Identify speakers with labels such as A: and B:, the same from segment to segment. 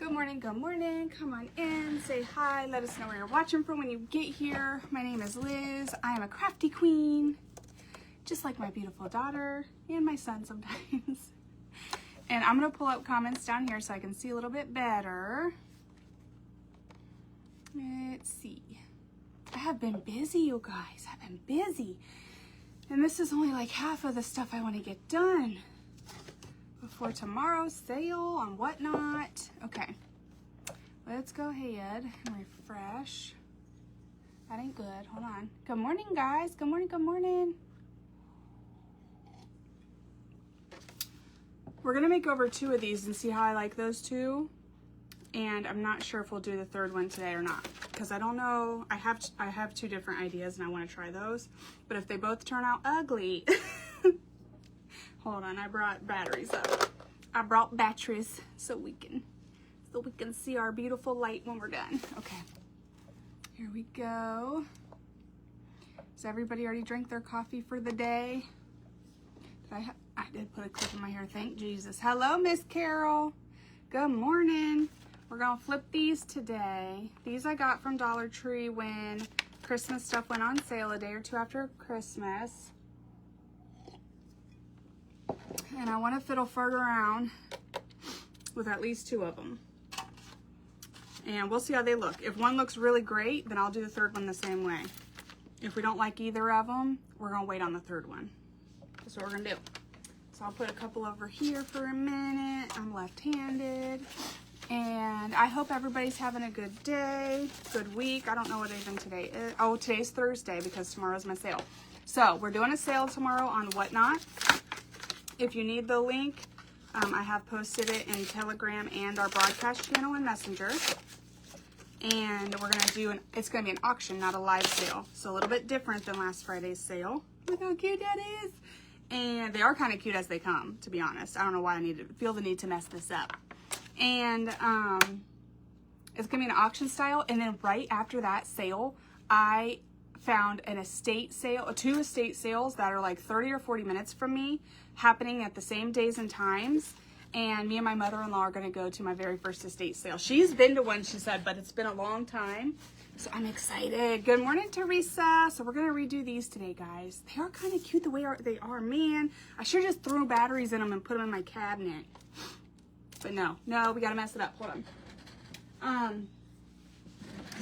A: Good morning, good morning. Come on in, say hi, let us know where you're watching from when you get here. My name is Liz. I am a crafty queen, just like my beautiful daughter and my son sometimes. And I'm gonna pull up comments down here so I can see a little bit better. Let's see. I have been busy, you guys. I've been busy. And this is only like half of the stuff I want to get done before tomorrow's sale on Whatnot. Okay, let's go ahead and refresh. That ain't good. Hold on. Good morning, guys. Good morning, good morning. We're gonna make over 2 of these and see how I like those 2. And I'm not sure if we'll do the 3rd one today or not, because I don't know. I have 2 different ideas and I want to try those, but if they both turn out ugly, hold on, I brought batteries up. I brought batteries so we can see our beautiful light when we're done. Okay, here we go. Does everybody already drink their coffee for the day? I did put a clip in my hair, thank Jesus. Hello, Miss Carol. Good morning. We're gonna flip these today. These I got from Dollar Tree when Christmas stuff went on sale a day or 2 after Christmas. And I want to fiddle fart around with at least 2 of them. And we'll see how they look. If one looks really great, then I'll do the 3rd one the same way. If we don't like either of them, we're gonna wait on the 3rd one. That's what we're gonna do. So I'll put a couple over here for a minute. I'm left-handed. And I hope everybody's having a good day, good week. I don't know what even today is. Oh, today's Thursday because tomorrow's my sale. So we're doing a sale tomorrow on Whatnot. If you need the link, I have posted it in Telegram and our broadcast channel in Messenger. And we're gonna do it's gonna be an auction, not a live sale. So a little bit different than last Friday's sale. Look how cute that is. And they are kind of cute as they come, to be honest. I don't know why I feel the need to mess this up. And it's gonna be an auction style. And then right after that sale, I found an estate sale, 2 estate sales that are like 30 or 40 minutes from me, happening at the same days and times. And me and my mother-in-law are gonna go to my very first estate sale. She's been to one, she said, but it's been a long time. So I'm excited. Good morning, Teresa. So we're gonna redo these today, guys. They are kind of cute the way they are. Man, I should just throw batteries in them and put them in my cabinet. But no, we gotta mess it up. Hold on.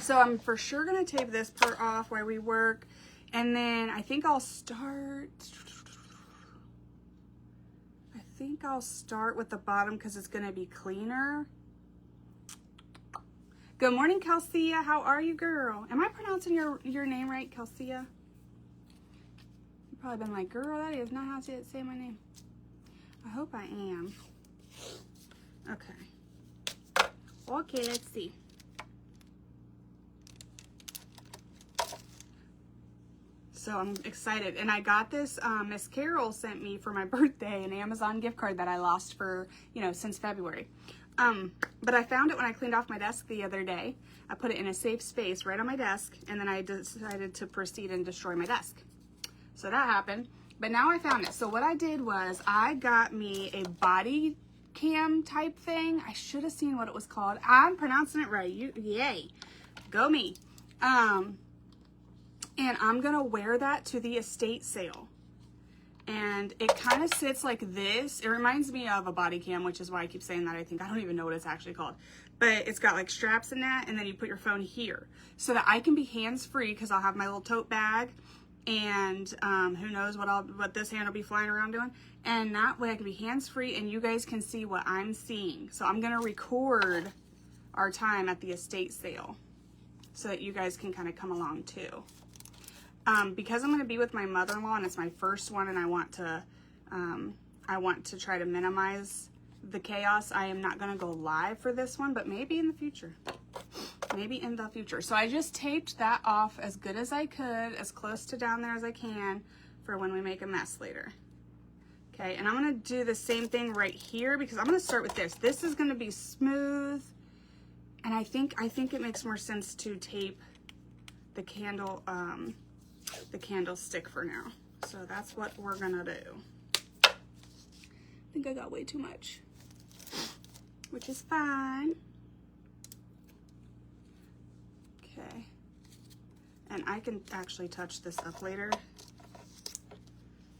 A: So I'm for sure gonna tape this part off while we work. And then I think I'll start with the bottom because it's gonna be cleaner. Good morning, Kelsia. How are you, girl? Am I pronouncing your name right, Kelsia? You've probably been like, girl, that is not how to say my name. I hope I am. Okay. Okay, let's see. So I'm excited. And I got this, Miss Carol sent me for my birthday an Amazon gift card that I lost for, since February. But I found it when I cleaned off my desk the other day. I put it in a safe space right on my desk, and then I decided to proceed and destroy my desk. So that happened, but now I found it. So what I did was I got me a body cam type thing. I should have seen what it was called. I'm pronouncing it right. Yay. Go me. And I'm gonna wear that to the estate sale. And it kind of sits like this. It reminds me of a body cam, which is why I keep saying that. I don't even know what it's actually called. But it's got like straps in that, and then you put your phone here so that I can be hands-free because I'll have my little tote bag, and who knows what this hand will be flying around doing. And that way I can be hands-free and you guys can see what I'm seeing. So I'm gonna record our time at the estate sale so that you guys can kind of come along too. Because I'm going to be with my mother-in-law and it's my first one, and I want to try to minimize the chaos. I am not going to go live for this one, but maybe in the future. Maybe in the future. So I just taped that off as good as I could, as close to down there as I can for when we make a mess later. Okay, and I'm going to do the same thing right here because I'm going to start with this. This is going to be smooth, and I think it makes more sense to tape the candlestick for now. So that's what we're gonna do. I think I got way too much, which is fine. And I can actually touch this up later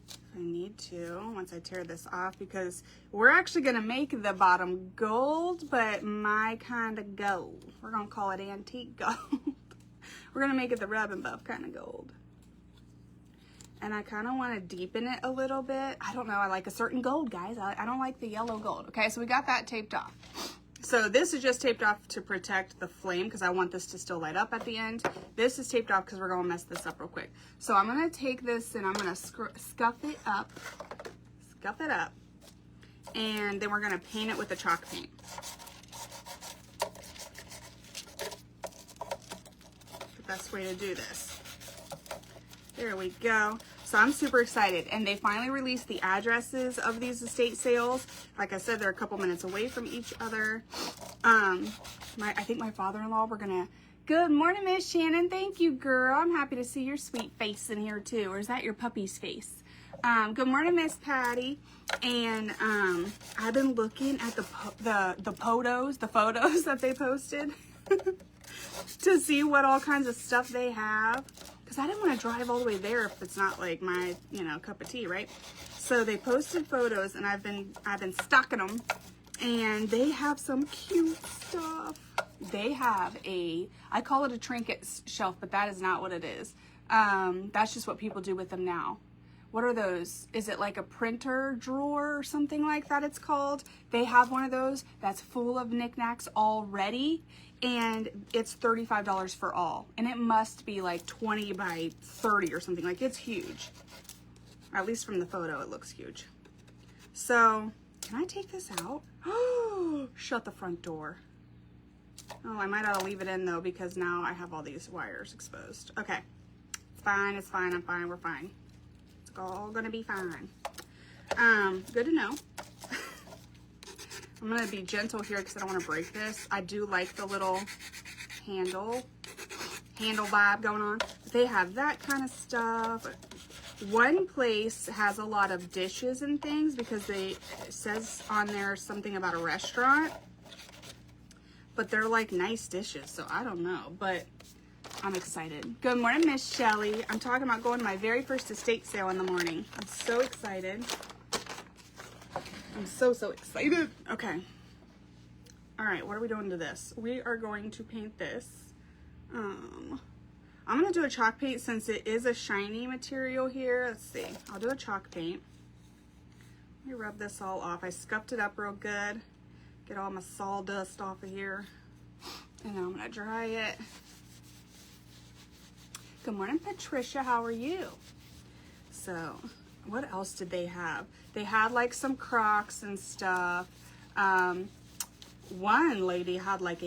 A: if I need to, once I tear this off, because we're actually gonna make the bottom gold, but my kind of gold. We're gonna call it antique gold. We're gonna make it the rub and buff kind of gold. And I kind of want to deepen it a little bit. I don't know, I like a certain gold, guys. I don't like the yellow gold. Okay, so we got that taped off. So this is just taped off to protect the flame because I want this to still light up at the end. This is taped off because we're going to mess this up real quick. So I'm going to take this and I'm going to scuff it up. Scuff it up. And then we're going to paint it with the chalk paint. The best way to do this. There we go. So I'm super excited. And they finally released the addresses of these estate sales. Like I said, they're a couple minutes away from each other. I think my father-in-law, we're gonna, good morning, Miss Shannon. Thank you, girl. I'm happy to see your sweet face in here too. Or is that your puppy's face? Good morning, Miss Patty. And I've been looking at the photos that they posted to see what all kinds of stuff they have. Because I didn't want to drive all the way there if it's not like my, you know, cup of tea, right? So they posted photos and I've been stalking them, and they have some cute stuff. They have I call it a trinket shelf, but that is not what it is. That's just what people do with them now. What are those? Is it like a printer drawer or something like that it's called? They have one of those that's full of knickknacks already. And it's $35 for all. And it must be like 20 by 30 or something. Like, it's huge. Or at least from the photo, it looks huge. So, can I take this out? Oh, shut the front door. Oh, I might ought to leave it in though, because now I have all these wires exposed. Okay. It's fine, it's fine, I'm fine, we're fine. It's all gonna be fine. Good to know. I'm gonna be gentle here because I don't want to break this. I do like the little handle vibe going on. They have that kind of stuff. One place has a lot of dishes and things because it says on there something about a restaurant, but they're like nice dishes, so I don't know, but I'm excited. Good morning, Miss Shelly. I'm talking about going to my very first estate sale in the morning. I'm so excited. I'm so excited. Okay. All right, what are we doing to this? We are going to paint this. I'm going to do a chalk paint since it is a shiny material here. Let's see. I'll do a chalk paint. Let me rub this all off. I scuffed it up real good. Get all my sawdust off of here. And I'm going to dry it. Good morning, Patricia. How are you? So, what else did they have? They had like some Crocs and stuff. One lady had like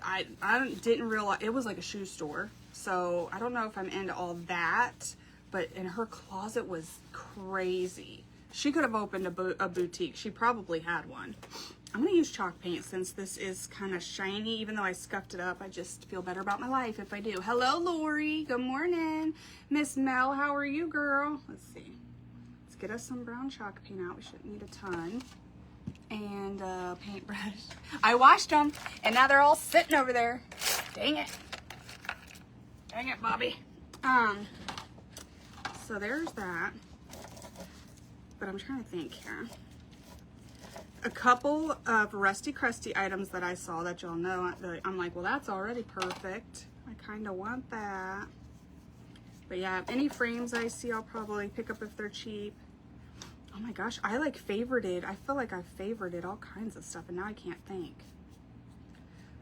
A: I didn't realize, it was like a shoe store. So I don't know if I'm into all that, but in her closet was crazy. She could have opened a boutique. She probably had one. I'm gonna use chalk paint since this is kind of shiny. Even though I scuffed it up, I just feel better about my life if I do. Hello, Lori. Good morning. Miss Mel, how are you, girl? Let's see. Let's get us some brown chalk paint out. We shouldn't need a ton. And a paintbrush. I washed them, and now they're all sitting over there. Dang it. Dang it, Bobby. So there's that. But I'm trying to think here. A couple of Rusty Crusty items that I saw that y'all know, I'm like, well, that's already perfect. I kind of want that. But yeah, any frames I see, I'll probably pick up if they're cheap. Oh my gosh, I like favorited. I feel like I favorited all kinds of stuff, and now I can't think.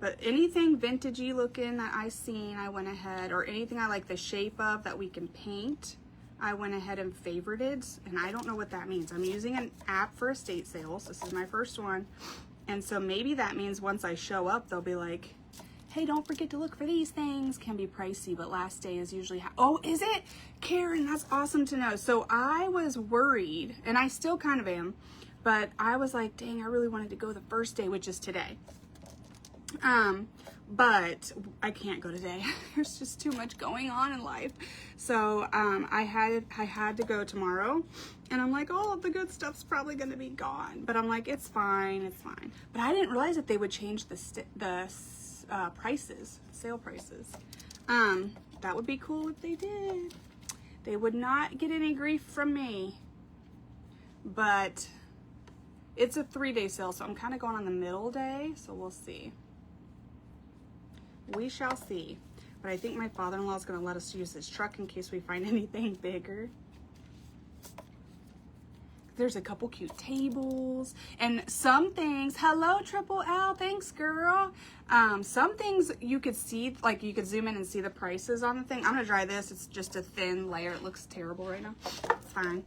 A: But anything vintagey looking that I seen, I went ahead, or anything I like the shape of that we can paint, I went ahead and favorited, and I don't know what that means. I'm using an app for estate sales. This is my first one. And so maybe that means once I show up, they'll be like, hey, don't forget to look for these things. Can be pricey, but last day is usually, oh, is it? Karen, that's awesome to know. So I was worried, and I still kind of am, but I was like, dang, I really wanted to go the first day, which is today. But I can't go today. There's just too much going on in life. So I had to go tomorrow, and I'm like, all of the good stuff's probably gonna be gone. But I'm like, it's fine, it's fine. But I didn't realize that they would change the prices, sale prices. That would be cool if they did. They would not get any grief from me. But it's a 3-day sale, so I'm kind of going on the middle day, so we'll see. We shall see. But I think my father-in-law is going to let us use his truck in case we find anything bigger. There's a couple cute tables and some things. Hello, Triple L. Thanks, girl. Some things you could see, like you could zoom in and see the prices on the thing. I'm going to dry this. It's just a thin layer. It looks terrible right now. It's fine.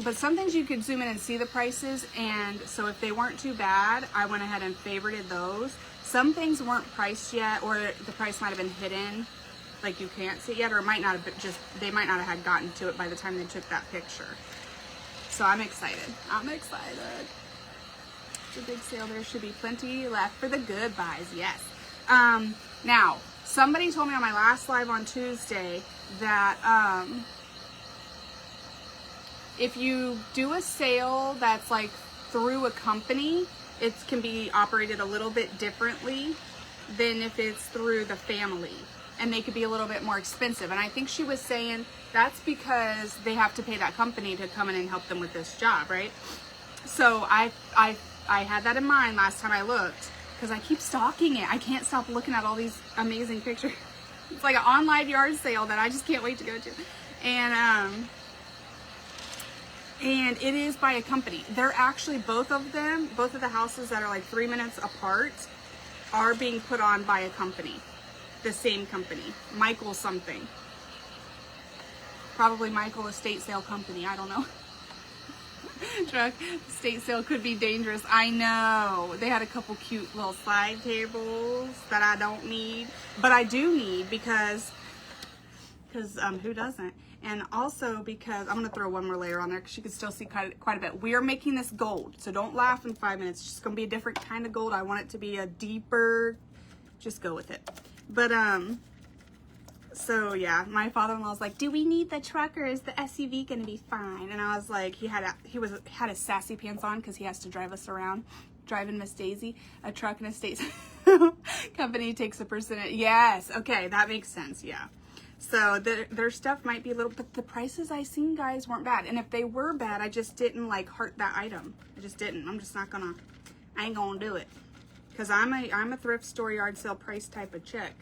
A: But some things you could zoom in and see the prices. And so if they weren't too bad, I went ahead and favorited those. Some things weren't priced yet, or the price might have been hidden. Like you can't see it yet, or it might not have been they might not have had gotten to it by the time they took that picture. So I'm excited. I'm excited. It's a big sale. There should be plenty left for the good buys. Yes. Now, somebody told me on my last live on Tuesday that if you do a sale that's like through a company, it can be operated a little bit differently than if it's through the family. And they could be a little bit more expensive. And I think she was saying that's because they have to pay that company to come in and help them with this job, right? So I had that in mind last time I looked, because I keep stalking it. I can't stop looking at all these amazing pictures. It's like an online yard sale that I just can't wait to go to. And it is by a company. They're actually, both of the houses that are like 3 minutes apart are being put on by a company. The same company, Michael something. Probably Michael Estate Sale Company, I don't know. Truck estate sale could be dangerous. I know. They had a couple cute little side tables that I don't need, but I do need because who doesn't? And also because I'm gonna throw one more layer on there because you can still see quite a bit. We are making this gold, so don't laugh in 5 minutes. It's just gonna be a different kind of gold. I want it to be a deeper. Just go with it. But so yeah, my father-in-law was like, "Do we need the truck or is the SUV gonna be fine?" And I was like, he had his sassy pants on because he has to drive us around, driving Miss Daisy. A truck and a state company takes a percentage. Yes, okay, that makes sense. Yeah. So their stuff might be a little, but the prices I seen, guys, weren't bad. And if they were bad, I just didn't like heart that item. I just didn't. I'm just not gonna. I ain't gonna do it. Because I'm a thrift store yard sale price type of chick.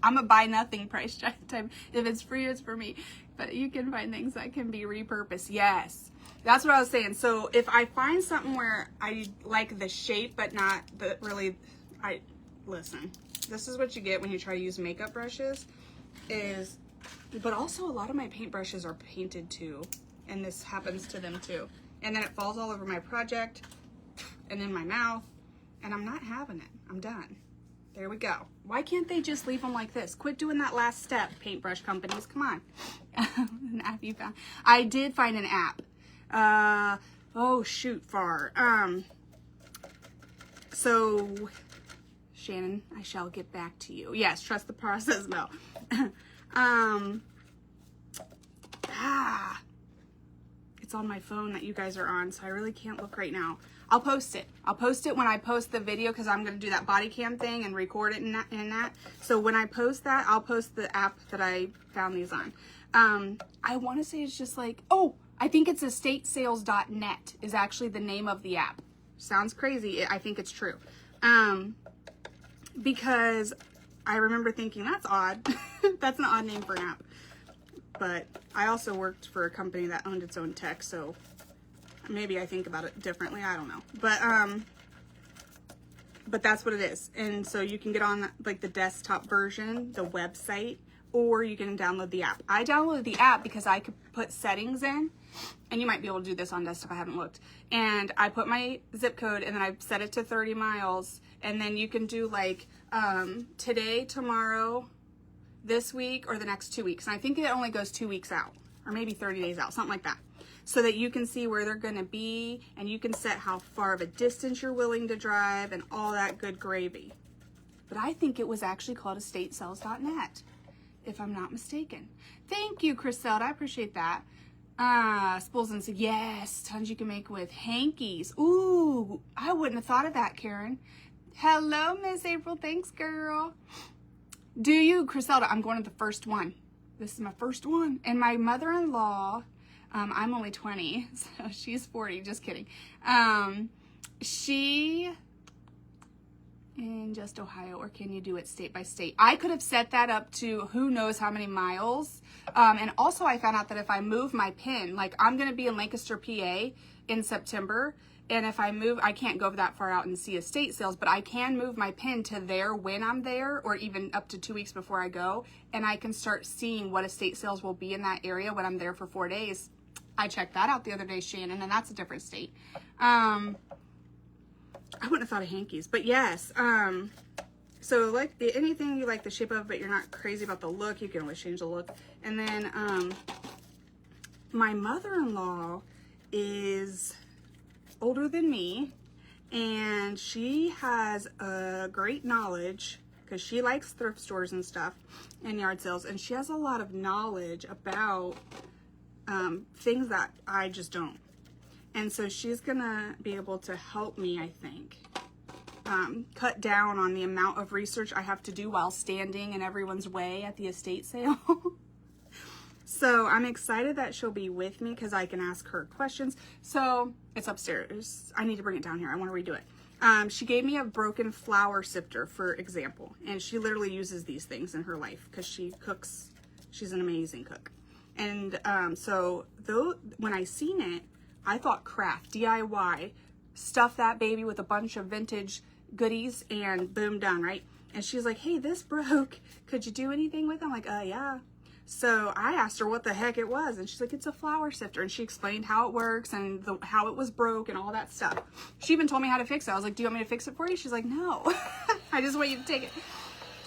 A: I'm a buy nothing price type. If it's free, it's for me. But you can find things that can be repurposed. Yes. That's what I was saying. So if I find something where I like the shape, but not the really, listen, this is what you get when you try to use makeup brushes but also a lot of my paint brushes are painted too. And this happens to them too. And then it falls all over my project and in my mouth. And I'm not having it. I'm done. There we go. Why can't they just leave them like this? Quit doing that last step, paintbrush companies. Come on. An app you found. I did find an app. Oh, shoot, far. So, Shannon, I shall get back to you. Yes, trust the process, Mel. It's on my phone that you guys are on, so I really can't look right now. I'll post it. I'll post it when I post the video because I'm going to do that body cam thing and record it in that. So when I post that, I'll post the app that I found these on. I want to say it's just like, oh, I think it's estatesales.net is actually the name of the app. Sounds crazy. I think it's true. Because I remember thinking, that's odd. That's an odd name for an app. But I also worked for a company that owned its own tech, so maybe I think about it differently. I don't know. But that's what it is. And so you can get on like the desktop version, the website, or you can download the app. I downloaded the app because I could put settings in, and you might be able to do this on desktop. I haven't looked. And I put my zip code and then I set it to 30 miles. And then you can do like today, tomorrow, this week, or the next 2 weeks. And I think it only goes 2 weeks out, or maybe 30 days out, something like that. So that you can see where they're going to be, and you can set how far of a distance you're willing to drive and all that good gravy. But I think it was actually called estatesales.net, if I'm not mistaken. Thank you, Chriselle. I appreciate that. Spools and said, yes, tons you can make with hankies. Ooh, I wouldn't have thought of that, Karen. Hello, Miss April. Thanks, girl. Do you, Criselda? I'm going to the first one. This is my first one. And my mother-in-law, I'm only 20, so she's 40. Just kidding. She in just Ohio, or can you do it state by state? I could have set that up to who knows how many miles. And also I found out that if I move my pin, like I'm going to be in Lancaster, PA in September. And if I move, I can't go that far out and see estate sales, but I can move my pin to there when I'm there, or even up to 2 weeks before I go. And I can start seeing what estate sales will be in that area when I'm there for 4 days. I checked that out the other day, Shannon, and that's a different state. I wouldn't have thought of hankies, but yes. So like anything you like the shape of, but you're not crazy about the look, you can always change the look. And then my mother-in-law is older than me, and she has a great knowledge because she likes thrift stores and stuff and yard sales, and she has a lot of knowledge about things that I just don't. And so she's gonna be able to help me, I think, cut down on the amount of research I have to do while standing in everyone's way at the estate sale. So I'm excited that she'll be with me because I can ask her questions. So it's upstairs. I need to bring it down here. I want to redo it. She gave me a broken flour sifter, for example, and she literally uses these things in her life because she cooks. She's an amazing cook. And so though when I seen it, I thought craft, DIY, stuff that baby with a bunch of vintage goodies and boom, done, right? And she's like, hey, this broke. Could you do anything with it? I'm like, yeah. So I asked her what the heck it was. And she's like, it's a flour sifter. And she explained how it works and how it was broke and all that stuff. She even told me how to fix it. I was like, do you want me to fix it for you? She's like, no, I just want you to take it.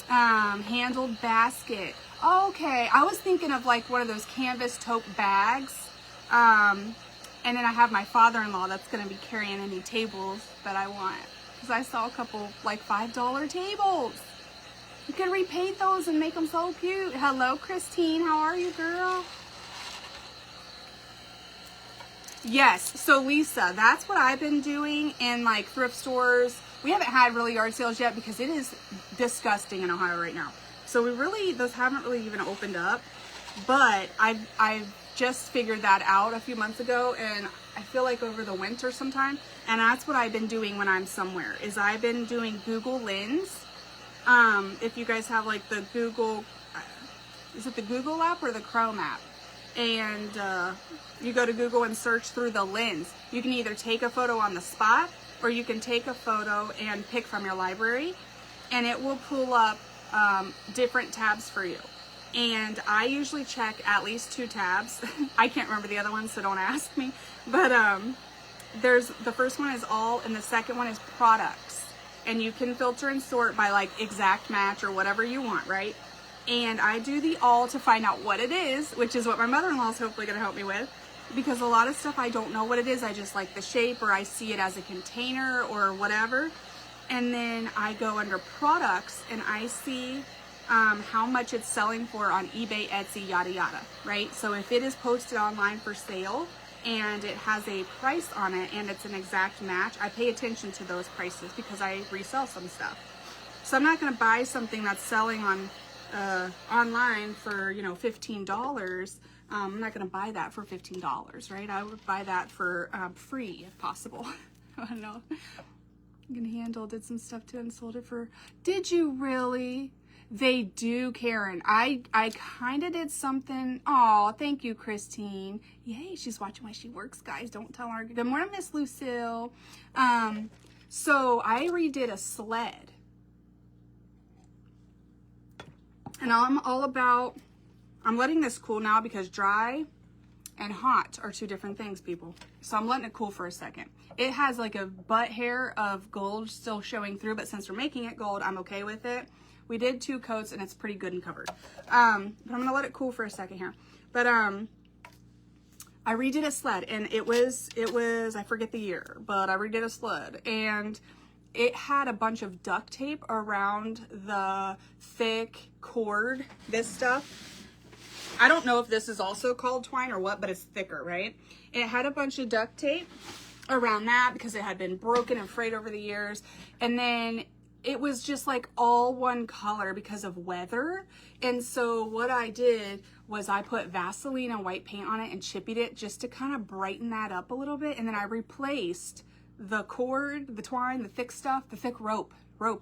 A: Handled basket. Okay. I was thinking of like one of those canvas tote bags. And then I have my father-in-law that's going to be carrying any tables that I want. Because I saw a couple like $5 tables. You can repaint those and make them so cute. Hello, Christine. How are you, girl? Yes. So, Lisa, that's what I've been doing in like thrift stores. We haven't had really yard sales yet because it is disgusting in Ohio right now. So those haven't really even opened up. But I've just figured that out a few months ago, and I feel like over the winter sometime, and that's what I've been doing when I'm somewhere, is I've been doing Google Lens. If you guys have like the Google, is it the Google app or the Chrome app? And you go to Google and search through the lens. You can either take a photo on the spot, or you can take a photo and pick from your library, and it will pull up different tabs for you. And I usually check at least 2 tabs. I can't remember the other ones, so don't ask me. But there's the first one is all, and the second one is products. And you can filter and sort by like exact match or whatever you want, right? And I do the all to find out what it is, which is what my mother-in-law is hopefully going to help me with. Because a lot of stuff I don't know what it is. I just like the shape, or I see it as a container or whatever. And then I go under products and I see how much it's selling for on eBay, Etsy, yada yada, right? So if it is posted online for sale and it has a price on it and it's an exact match, I pay attention to those prices because I resell some stuff. So I'm not going to buy something that's selling on online for, you know, $15. I'm not going to buy that for $15, right? I would buy that for free if possible. I don't know. Handle did some stuff too and sold it for. Did you really? They do, Karen. I kind of did something. Oh, thank you, Christine. Yay, she's watching while she works, guys. Don't tell her. Good morning, Miss Lucille. So I redid a sled. And I'm all about, I'm letting this cool now because dry and hot are 2 different things, people. So I'm letting it cool for a second. It has like a butt hair of gold still showing through, but since we're making it gold, I'm okay with it. We did 2 coats and it's pretty good and covered. But I'm gonna let it cool for a second here. But I redid a sled, and it was I forget the year, but I redid a sled, and it had a bunch of duct tape around the thick cord. This stuff, I don't know if this is also called twine or what, but it's thicker, right? It had a bunch of duct tape around that because it had been broken and frayed over the years, and then it was just like all one color because of weather. And so what I did was I put Vaseline and white paint on it and chippied it just to kind of brighten that up a little bit. And then I replaced the cord, the twine, the thick stuff, the thick rope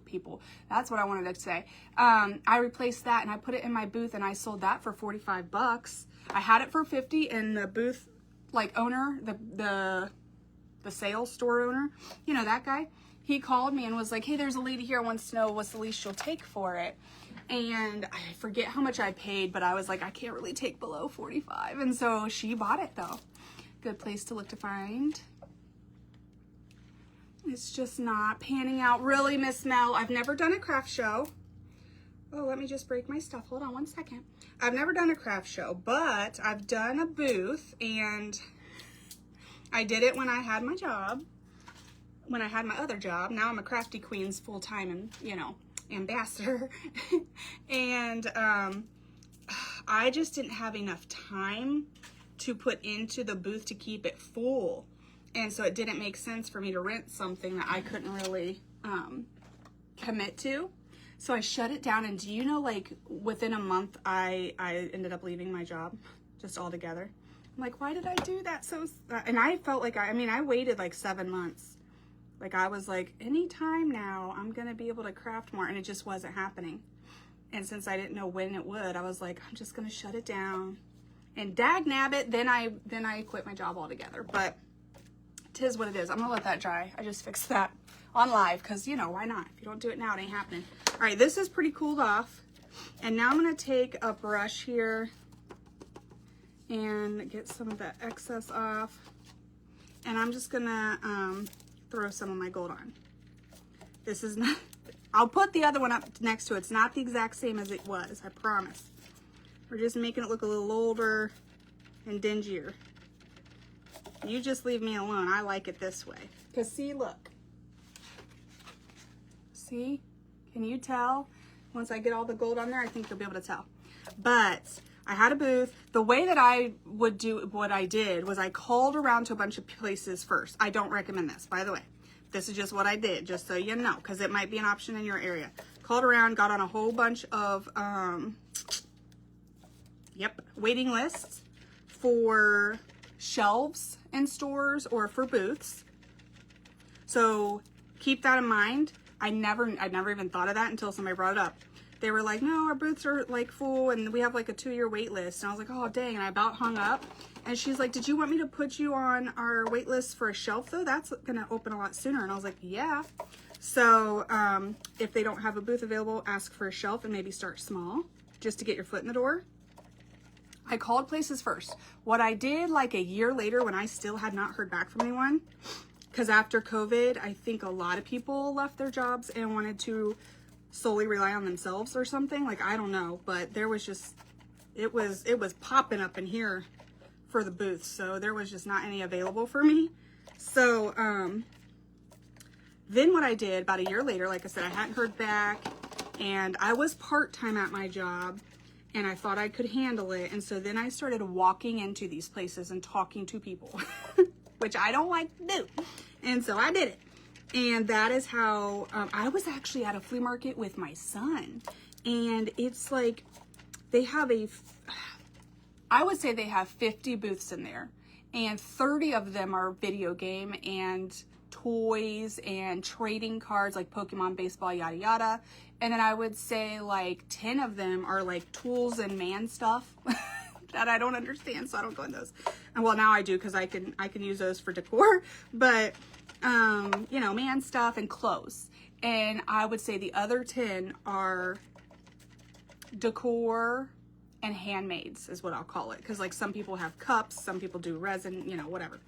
A: people. That's what I wanted to say. I replaced that and I put it in my booth and I sold that for 45 bucks. I had it for 50 and the booth like owner, the sales store owner, you know, that guy, he called me and was like, hey, there's a lady here who wants to know what's the least you'll take for it. And I forget how much I paid, but I was like, I can't really take below 45. And so she bought it though. Good place to look to find. It's just not panning out really, Miss Mel. I've never done a craft show. Oh, let me just break my stuff. Hold on one second. I've never done a craft show, but I've done a booth, and I did it when I had my job, when I had my other job. Now I'm a Crafty Queens full-time and, you know, ambassador. And I just didn't have enough time to put into the booth to keep it full. And so it didn't make sense for me to rent something that I couldn't really commit to. So I shut it down. And do you know, like within a month, I ended up leaving my job just altogether. I'm like, why did I do that? And I felt like, I waited like 7 months. Like I was like, anytime now, I'm going to be able to craft more. And it just wasn't happening. And since I didn't know when it would, I was like, I'm just going to shut it down. And dag nabbit, then I quit my job altogether. But 'tis what it is. I'm going to let that dry. I just fixed that on live because, you know, why not? If you don't do it now, it ain't happening. All right, this is pretty cooled off. And now I'm going to take a brush here and get some of that excess off. And I'm just going to throw some of my gold on. This is not, I'll put the other one up next to it. It's not the exact same as it was, I promise. We're just making it look a little older and dingier. You just leave me alone. I like it this way. Because see, look. See? Can you tell? Once I get all the gold on there, I think you'll be able to tell. But I had a booth. The way that I would do what I did was I called around to a bunch of places first. I don't recommend this, by the way. This is just what I did, just so you know, because it might be an option in your area. Called around, got on a whole bunch of waiting lists for shelves in stores or for booths. So keep that in mind. I never even thought of that until somebody brought it up. They were like, no, our booths are like full and we have like a 2-year wait list. And I was like, oh dang, and I about hung up. And she's like, did you want me to put you on our wait list for a shelf though? That's gonna open a lot sooner. And I was like, yeah. So if they don't have a booth available, ask for a shelf and maybe start small just to get your foot in the door. I called places first. What I did like a year later when I still had not heard back from anyone, because after COVID, I think a lot of people left their jobs and wanted to solely rely on themselves or something. Like, I don't know, but there was just, it was popping up in here for the booth. So there was just not any available for me. So then what I did about a year later, like I said, I hadn't heard back and I was part-time at my job. And I thought I could handle it. And so then I started walking into these places and talking to people, which I don't like to do. And so I did it. And that is how I was actually at a flea market with my son. And it's like they have I would say they have 50 booths in there. And 30 of them are video game and toys and trading cards like Pokemon, baseball, yada yada. And then I would say like 10 of them are like tools and man stuff that I don't understand, so I don't go in those. And well, now I do because I can use those for decor. But you know, man stuff and clothes. And I would say the other 10 are decor and handmaids is what I'll call it. Because like some people have cups, some people do resin, you know, whatever.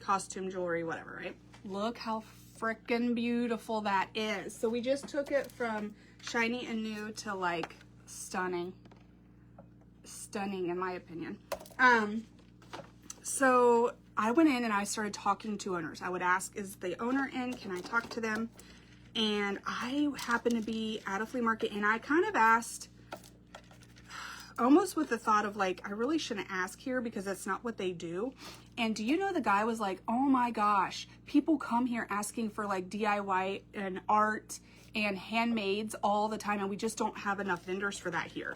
A: Costume jewelry, whatever, right? Look how freaking beautiful that is. So we just took it from shiny and new to like stunning in my opinion. So I went in and I started talking to owners. I would ask, is the owner in? Can I talk to them? And I happened to be at a flea market and I kind of asked almost with the thought of like, I really shouldn't ask here because that's not what they do. And do you know, the guy was like, oh my gosh, people come here asking for like DIY and art and handmaids all the time, and we just don't have enough vendors for that here.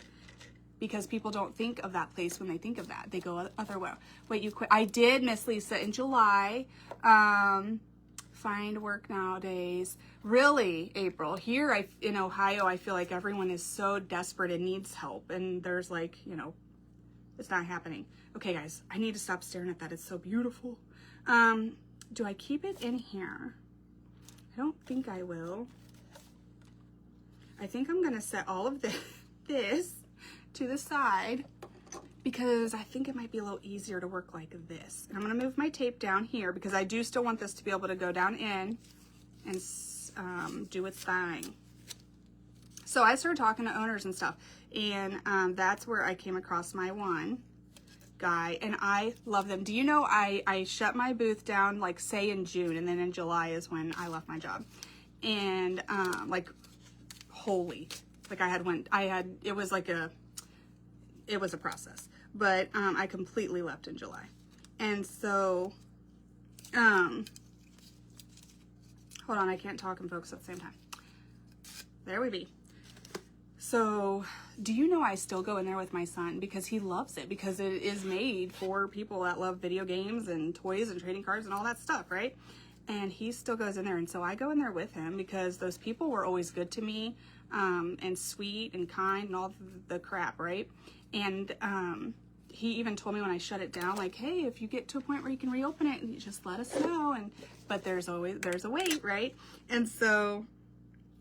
A: Because people don't think of that place when they think of that. They go other way. Wait, you quit. I did, Miss Lisa, in July. Find work nowadays. Really, April. Here in Ohio, I feel like everyone is so desperate and needs help. And there's like, you know, it's not happening. Okay, guys, I need to stop staring at that. It's so beautiful. Do I keep it in here? I don't think I will. I think I'm going to set all of this to the side because I think it might be a little easier to work like this. And I'm going to move my tape down here because I do still want this to be able to go down in and do its thing. So I started talking to owners and stuff, and that's where I came across my one guy, and I love them. Do you know I shut my booth down like say in June, and then in July is when I left my job. And like holy, like it was like it was a process, but I completely left in July. And so, hold on, I can't talk and focus at the same time. There we be. So, do you know I still go in there with my son because he loves it, because it is made for people that love video games and toys and trading cards and all that stuff, right? And he still goes in there, and so I go in there with him because those people were always good to me, and sweet and kind and all the crap, right? And he even told me when I shut it down, like, hey, if you get to a point where you can reopen it, and you just let us know. But there's a wait, right? And so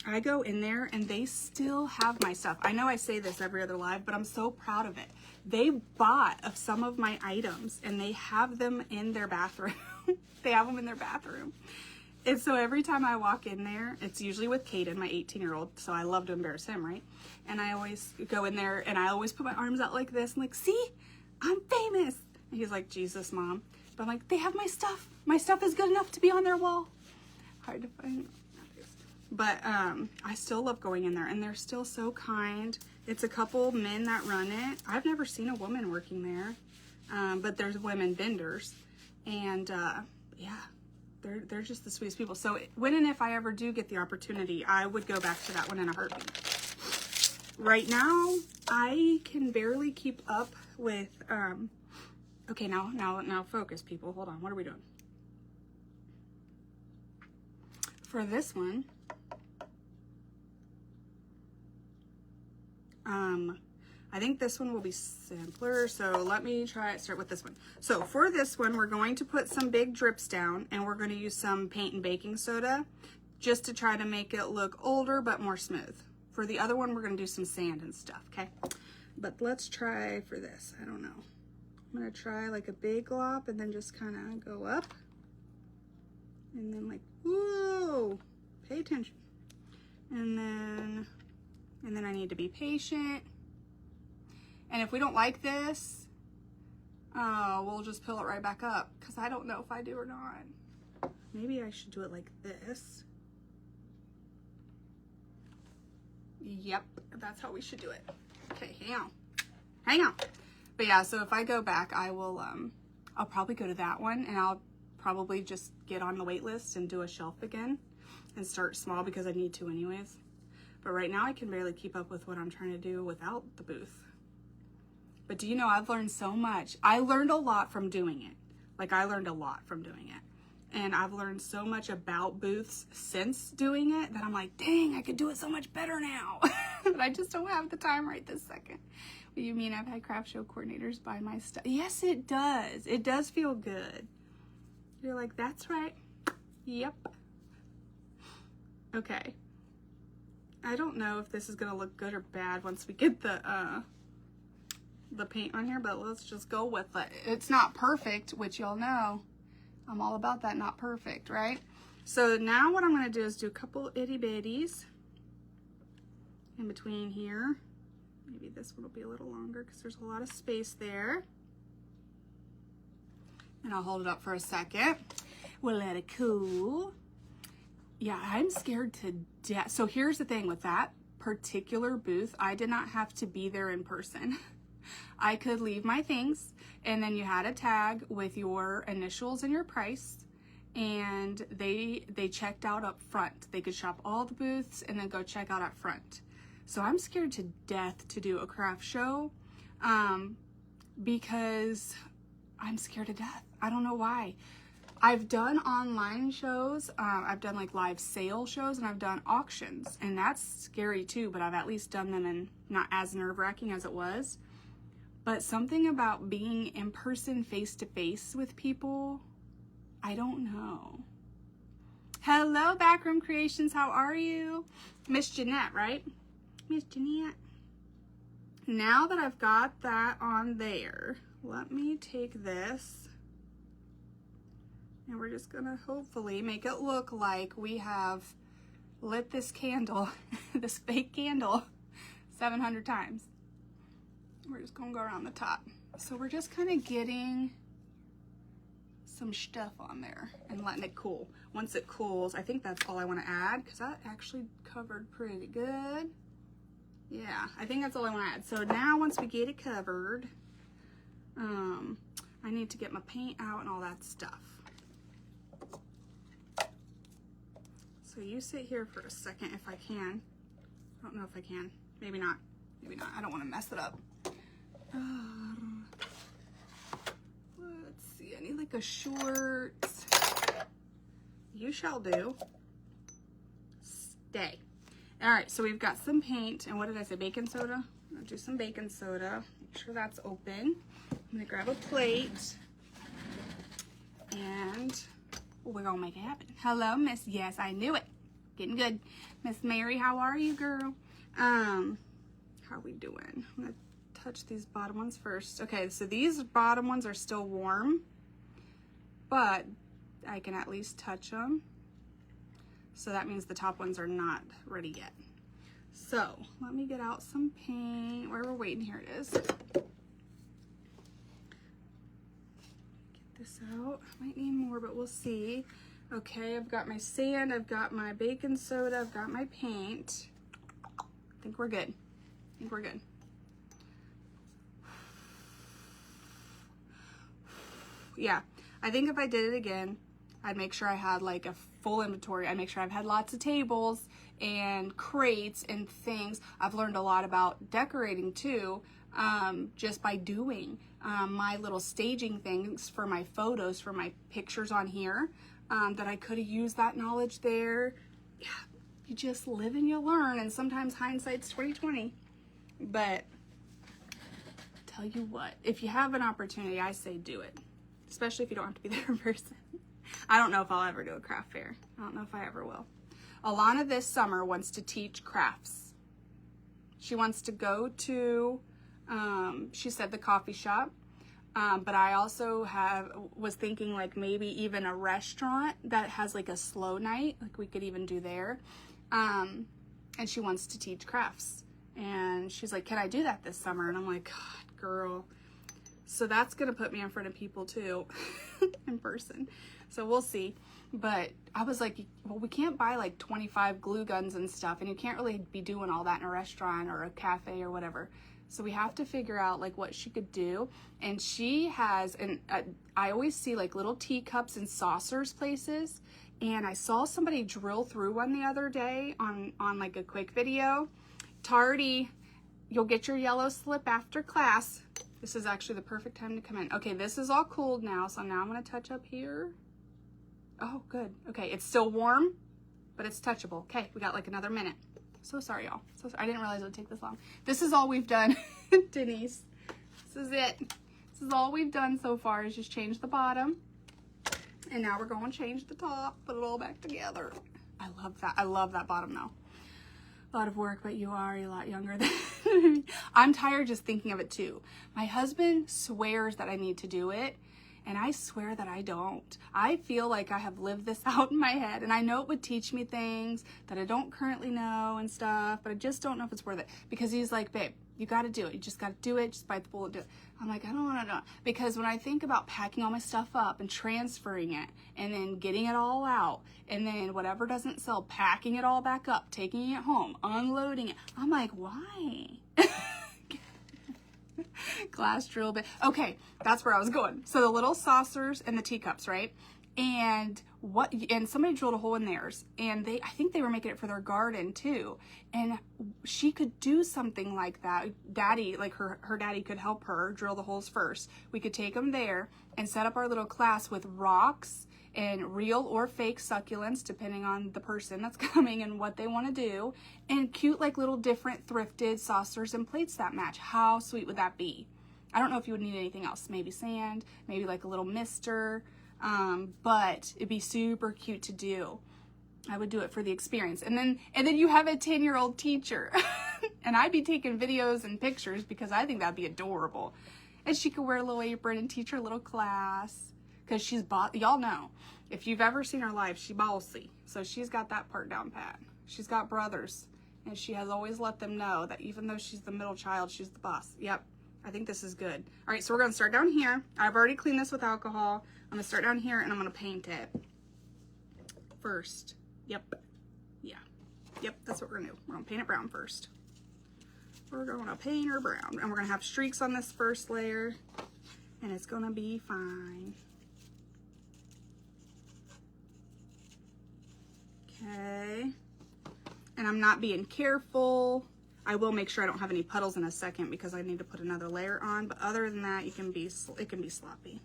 A: I go in there, and they still have my stuff. I know I say this every other live, but I'm so proud of it. They bought of some of my items, and they have them in their bathroom. They have them in their bathroom. And so every time I walk in there, it's usually with Caden, my 18-year-old, so I love to embarrass him, right? And I always go in there, and I always put my arms out like this, and like, see, I'm famous. And he's like, Jesus, Mom. But I'm like, they have my stuff. My stuff is good enough to be on their wall. Hard to find. But I still love going in there, and they're still so kind. It's a couple men that run it. I've never seen a woman working there, but there's women vendors, and yeah, they're just the sweetest people. So when and if I ever do get the opportunity, I would go back to that one in a heartbeat. Right now, I can barely keep up with. Okay, now focus, people. Hold on. What are we doing? For this one. I think this one will be simpler, so let me start with this one. So for this one, we're going to put some big drips down, and we're going to use some paint and baking soda just to try to make it look older but more smooth. For the other one, we're going to do some sand and stuff, okay? But let's try for this. I don't know. I'm going to try like a big glop and then just kind of go up. And then like, whoa, pay attention. And then I need to be patient. And if we don't like this, we'll just peel it right back up, because I don't know if I do or not. Maybe I should do it like this. Yep, that's how we should do it. Okay, hang on. But yeah, so if I go back, I will, I'll probably go to that one, and I'll probably just get on the wait list and do a shelf again and start small because I need to anyways. But right now I can barely keep up with what I'm trying to do without the booth. But do you know, I've learned so much. I learned a lot from doing it. Like, I learned a lot from doing it. And I've learned so much about booths since doing it that I'm like, dang, I could do it so much better now. But I just don't have the time right this second. What do you mean I've had craft show coordinators buy my stuff? Yes, it does. It does feel good. You're like, that's right. Yep. Okay. I don't know if this is going to look good or bad once we get the paint on here, but let's just go with it. It's not perfect, which y'all know. I'm all about that not perfect, right? So now what I'm going to do is do a couple itty bitties in between here. Maybe this one will be a little longer because there's a lot of space there. And I'll hold it up for a second. We'll let it cool. Yeah, I'm scared to death. So here's the thing with that particular booth, I did not have to be there in person. I could leave my things, and then you had a tag with your initials and your price, and they checked out up front. They could shop all the booths and then go check out up front. So I'm scared to death to do a craft show, because I'm scared to death. I don't know why. I've done online shows, I've done like live sale shows, and I've done auctions, and that's scary too, but I've at least done them and not as nerve-wracking as it was. But something about being in person, face-to-face with people, I don't know. Hello, Backroom Creations, how are you? Miss Jeanette, right? Miss Jeanette. Now that I've got that on there, let me take this, and we're just gonna hopefully make it look like we have lit this candle, this fake candle, 700 times. We're just gonna go around the top. So we're just kind of getting some stuff on there and letting it cool. Once it cools, I think that's all I want to add, because that actually covered pretty good. Yeah, I think that's all I want to add. So now once we get it covered, I need to get my paint out and all that stuff. So you sit here for a second if I can. I don't know if I can. Maybe not. Maybe not. I don't want to mess it up. Let's see. I need like a short. You shall do. Stay. All right. So we've got some paint. And what did I say? Baking soda? I'll do some baking soda. Make sure that's open. I'm going to grab a plate. And we're going to make it happen. Hello, Miss. Yes, I knew it. Getting good. Miss Mary, how are you, girl? How are we doing? I'm going to touch these bottom ones first. Okay, so these bottom ones are still warm, but I can at least touch them. So that means the top ones are not ready yet. So let me get out some paint. Where we're waiting, here it is. Get this out. Might need more, but we'll see. Okay, I've got my sand, I've got my baking soda, I've got my paint. I think we're good. I think we're good. Yeah, I think if I did it again, I'd make sure I had like a full inventory. I'd make sure I've had lots of tables and crates and things. I've learned a lot about decorating too, just by doing my little staging things for my photos, for my pictures on here, that I could have used that knowledge there. Yeah, you just live and you learn, and sometimes hindsight's 20/20. But tell you what, if you have an opportunity, I say do it, especially if you don't have to be there in person. I don't know if I'll ever do a craft fair. I don't know if I ever will. Alana this summer wants to teach crafts. She wants to go to, she said the coffee shop, but I also was thinking like maybe even a restaurant that has like a slow night, like we could even do there. And she wants to teach crafts. And she's like, can I do that this summer? And I'm like, God, girl. So that's going to put me in front of people too, in person. So we'll see. But I was like, well, we can't buy like 25 glue guns and stuff, and you can't really be doing all that in a restaurant or a cafe or whatever. So we have to figure out like what she could do. And she has, and I always see like little teacups and saucers places. And I saw somebody drill through one the other day on like a quick video. Tardy, you'll get your yellow slip after class. This is actually the perfect time to come in. Okay, this is all cooled now, so now I'm gonna touch up here. Oh, good. Okay, it's still warm, but it's touchable. Okay, we got like another minute. So sorry, y'all. So sorry. I didn't realize it would take this long. This is all we've done, Denise. This is it. This is all we've done so far is just change the bottom. And now we're going to change the top, put it all back together. I love that. I love that bottom though. A lot of work, but you are a lot younger than me. I'm tired just thinking of it too. My husband swears that I need to do it, and I swear that I don't. I feel like I have lived this out in my head, and I know it would teach me things that I don't currently know and stuff, but I just don't know if it's worth it. Because he's like, babe, you got to do it. You just got to do it. Just bite the bullet. Do it. I'm like, I don't want to know. Because when I think about packing all my stuff up and transferring it and then getting it all out and then whatever doesn't sell, packing it all back up, taking it home, unloading it, I'm like, why? Glass drill bit. Okay, that's where I was going. So the little saucers and the teacups, right? And somebody drilled a hole in theirs, and I think they were making it for their garden too. And she could do something like that. Daddy, like her daddy could help her drill the holes first. We could take them there and set up our little class with rocks and real or fake succulents, depending on the person that's coming and what they want to do, and cute like little different thrifted saucers and plates that match. How sweet would that be? I don't know if you would need anything else. Maybe sand, maybe like a little mister. But it'd be super cute to do. I would do it for the experience. And then you have a 10-year-old teacher and I'd be taking videos and pictures because I think that'd be adorable. And she could wear a little apron and teach her little class because she's y'all know, if you've ever seen her live, she's bossy. So she's got that part down pat. She's got brothers and she has always let them know that even though she's the middle child, she's the boss. Yep. I think this is good. All right, so we're going to start down here. I've already cleaned this with alcohol. I'm going to start down here and I'm going to paint it first. Yep. Yeah. Yep, that's what we're going to do. We're going to paint it brown first. We're going to paint her brown. And we're going to have streaks on this first layer. And it's going to be fine. Okay. And I'm not being careful. I will make sure I don't have any puddles in a second because I need to put another layer on. But other than that, it can be sloppy.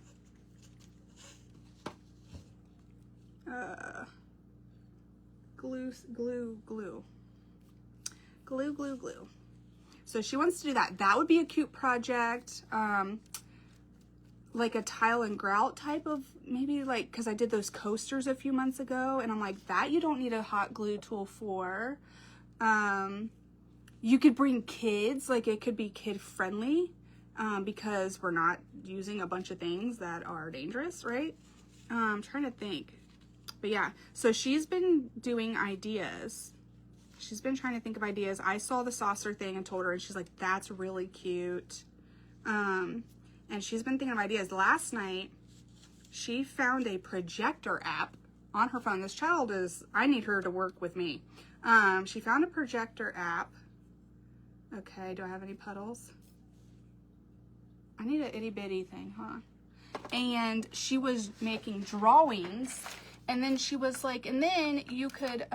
A: Glue. So she wants to do that. That would be a cute project. Like a tile and grout type of, maybe like, because I did those coasters a few months ago and I'm like, that you don't need a hot glue tool for. You could bring kids, like it could be kid friendly, because we're not using a bunch of things that are dangerous, right? I'm trying to think. But yeah, so she's been doing ideas. She's been trying to think of ideas. I saw the saucer thing and told her, and she's like, that's really cute. And she's been thinking of ideas. Last night, she found a projector app on her phone. This child I need her to work with me. She found a projector app. Okay, do I have any puddles? I need an itty bitty thing, huh? And she was making drawings, and then she was like, and then you could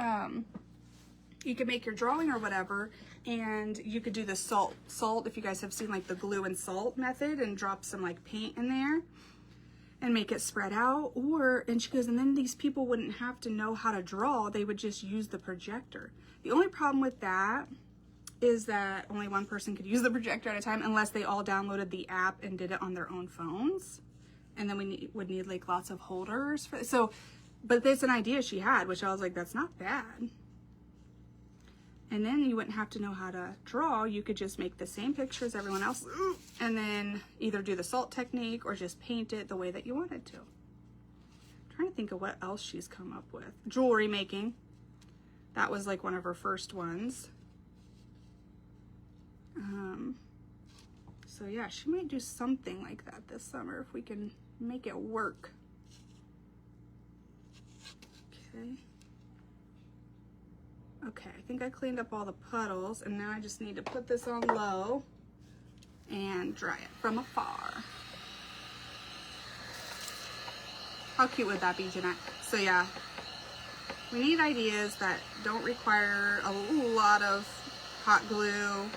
A: make your drawing or whatever, and you could do the salt, if you guys have seen like the glue and salt method, and drop some like paint in there and make it spread out. And she goes, and then these people wouldn't have to know how to draw, they would just use the projector. The only problem with that is that only one person could use the projector at a time unless they all downloaded the app and did it on their own phones. And then we would need like lots of holders for so, but there's an idea she had, which I was like, that's not bad. And then you wouldn't have to know how to draw. You could just make the same picture as everyone else and then either do the salt technique or just paint it the way that you wanted to. I'm trying to think of what else she's come up with. Jewelry making. That was like one of her first ones. So yeah, she might do something like that this summer if we can make it work. Okay, I think I cleaned up all the puddles, and now I just need to put this on low and dry it from afar. How cute would that be, Jeanette? So yeah, we need ideas that don't require a lot of hot glue.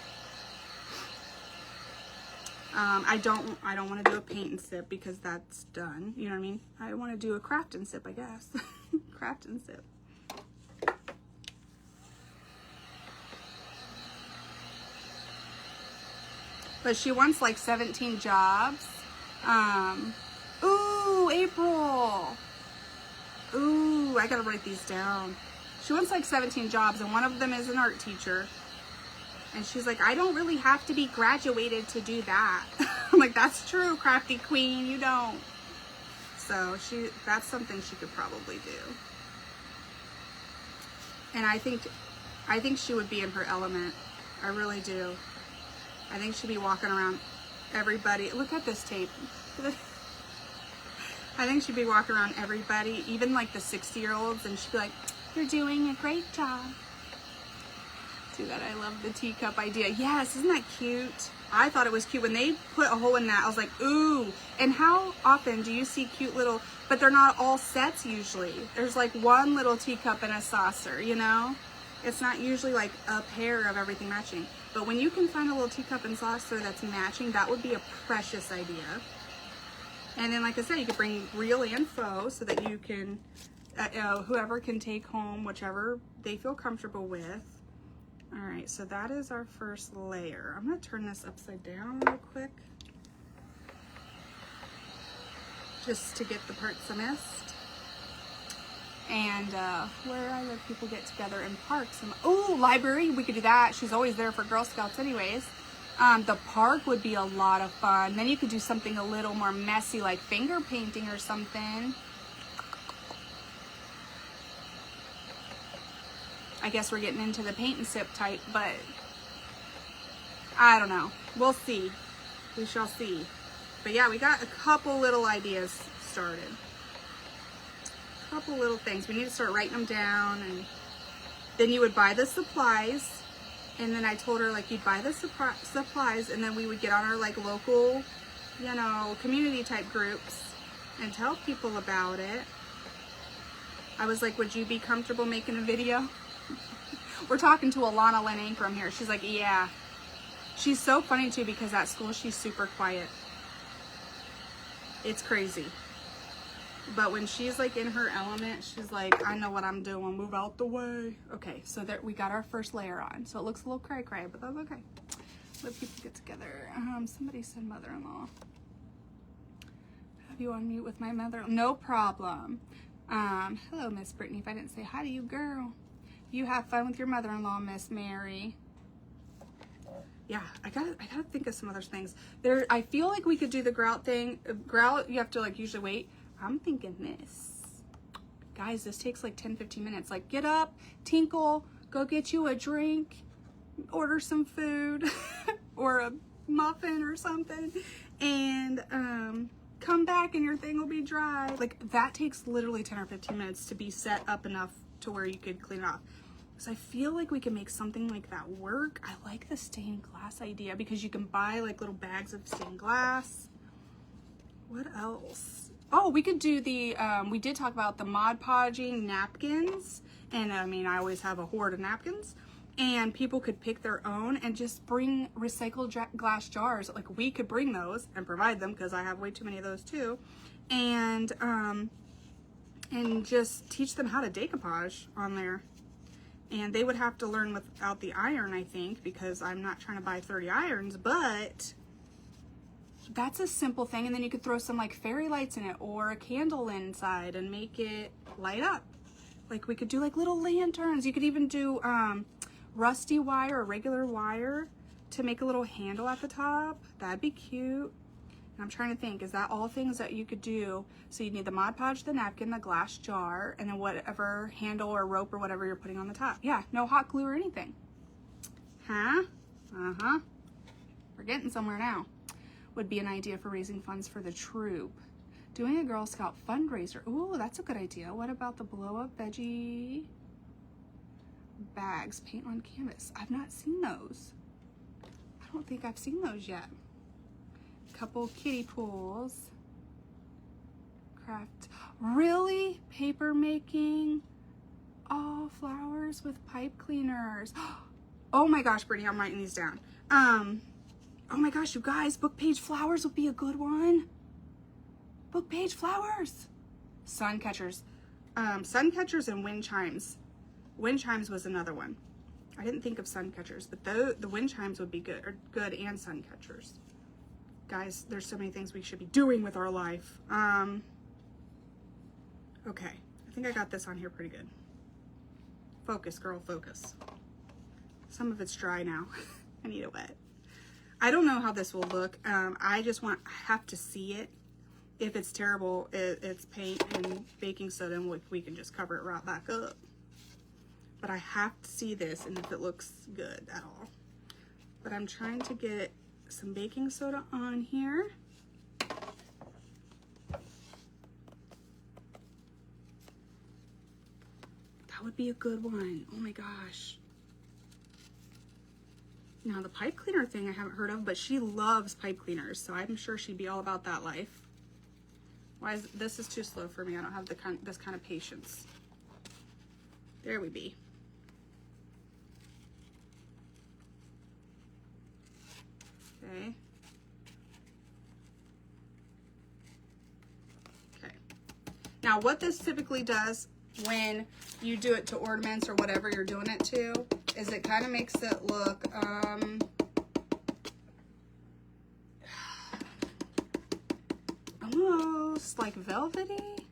A: I don't want to do a paint and sip because that's done. You know what I mean? I want to do a craft and sip, I guess. Craft and sip. But she wants like 17 jobs. Ooh, April. Ooh, I gotta write these down. She wants like 17 jobs, and one of them is an art teacher. And she's like, I don't really have to be graduated to do that. I'm like, that's true, crafty queen, you don't. So that's something she could probably do. And I think she would be in her element. I really do. I think she'd be walking around everybody. Look at this tape. I think she'd be walking around everybody, even like the 60-year-olds, and she'd be like, you're doing a great job. Do that. I love the teacup idea. Yes, isn't that cute? I thought it was cute. When they put a hole in that, I was like, ooh. And how often do you see cute little, but they're not all sets usually. There's like one little teacup and a saucer, you know? It's not usually like a pair of everything matching. But when you can find a little teacup and saucer that's matching, that would be a precious idea. And then, like I said, you could bring real and faux so that you can, whoever can take home whichever they feel comfortable with. All right, so that is our first layer. I'm gonna turn this upside down real quick, just to get the parts I missed. And where I live, people get together in parks. And, oh, library, we could do that. She's always there for Girl Scouts anyways. The park would be a lot of fun. Then you could do something a little more messy, like finger painting or something. I guess we're getting into the paint and sip type, but I don't know. We'll see. We shall see. But yeah, we got a couple little ideas started. A couple little things. We need to start writing them down, and then you would buy the supplies. And then I told her, like, you'd buy the supplies, and then we would get on our, like, local, you know, community type groups and tell people about it. I was like, would you be comfortable making a video? We're talking to Alana Lynn Ankrum here. She's like, yeah. She's so funny too, because at school she's super quiet. It's crazy. But when she's like in her element, she's like, I know what I'm doing. Move out the way. Okay, so there we got our first layer on. So it looks a little cray-cray, but that's okay. Let people get together. Somebody said mother-in-law. Have you on mute with my mother? No problem. Hello, Miss Brittany. If I didn't say hi to you, girl. You have fun with your mother-in-law, Miss Mary. Yeah, I gotta think of some other things. I feel like we could do the grout thing. Grout, you have to like usually wait. I'm thinking this. Guys, this takes like 10-15 minutes. Like, get up, tinkle, go get you a drink, order some food or a muffin or something, and come back and your thing will be dry. Like, that takes literally 10 or 15 minutes to be set up enough to where you could clean it off. So I feel like we can make something like that work. I like the stained glass idea because you can buy like little bags of stained glass. What else? Oh, we could do the, we did talk about the Mod Podging napkins. And I mean, I always have a hoard of napkins. And people could pick their own and just bring recycled glass jars. Like, we could bring those and provide them because I have way too many of those too. And just teach them how to decoupage on there. And they would have to learn without the iron, I think, because I'm not trying to buy 30 irons, but that's a simple thing. And then you could throw some like fairy lights in it or a candle inside and make it light up. Like, we could do like little lanterns. You could even do rusty wire or regular wire to make a little handle at the top. That'd be cute. And I'm trying to think, is that all things that you could do? So you need the Mod Podge, the napkin, the glass jar, and then whatever handle or rope or whatever you're putting on the top. Yeah, no hot glue or anything. Huh? Uh-huh. We're getting somewhere now. Would be an idea for raising funds for the troop. Doing a Girl Scout fundraiser. Ooh, that's a good idea. What about the blow-up veggie bags, paint on canvas? I've not seen those. I don't think I've seen those yet. Couple kiddie pools. Craft. Really? Paper making? Oh, flowers with pipe cleaners. Oh my gosh, Brittany, I'm writing these down. Oh my gosh, you guys, book page flowers would be a good one. Book page flowers. Sun catchers. Sun catchers and wind chimes. Wind chimes was another one. I didn't think of sun catchers, but the wind chimes would be good, or good, and sun catchers. Guys, there's so many things we should be doing with our life. Okay, I think I got this on here pretty good. Focus, girl, focus. Some of it's dry now. I need it wet. I don't know how this will look. I have to see it. If it's terrible, it's paint and baking soda, and we can just cover it right back up. But I have to see this and if it looks good at all. But I'm trying to get some baking soda on here. That would be a good one. Oh my gosh. Now the pipe cleaner thing I haven't heard of, but she loves pipe cleaners, so I'm sure she'd be all about that life. Why is this is too slow for me? I don't have this kind of patience. There we be. Okay. Okay. Now what this typically does when you do it to ornaments or whatever you're doing it to is it kind of makes it look almost like velvety,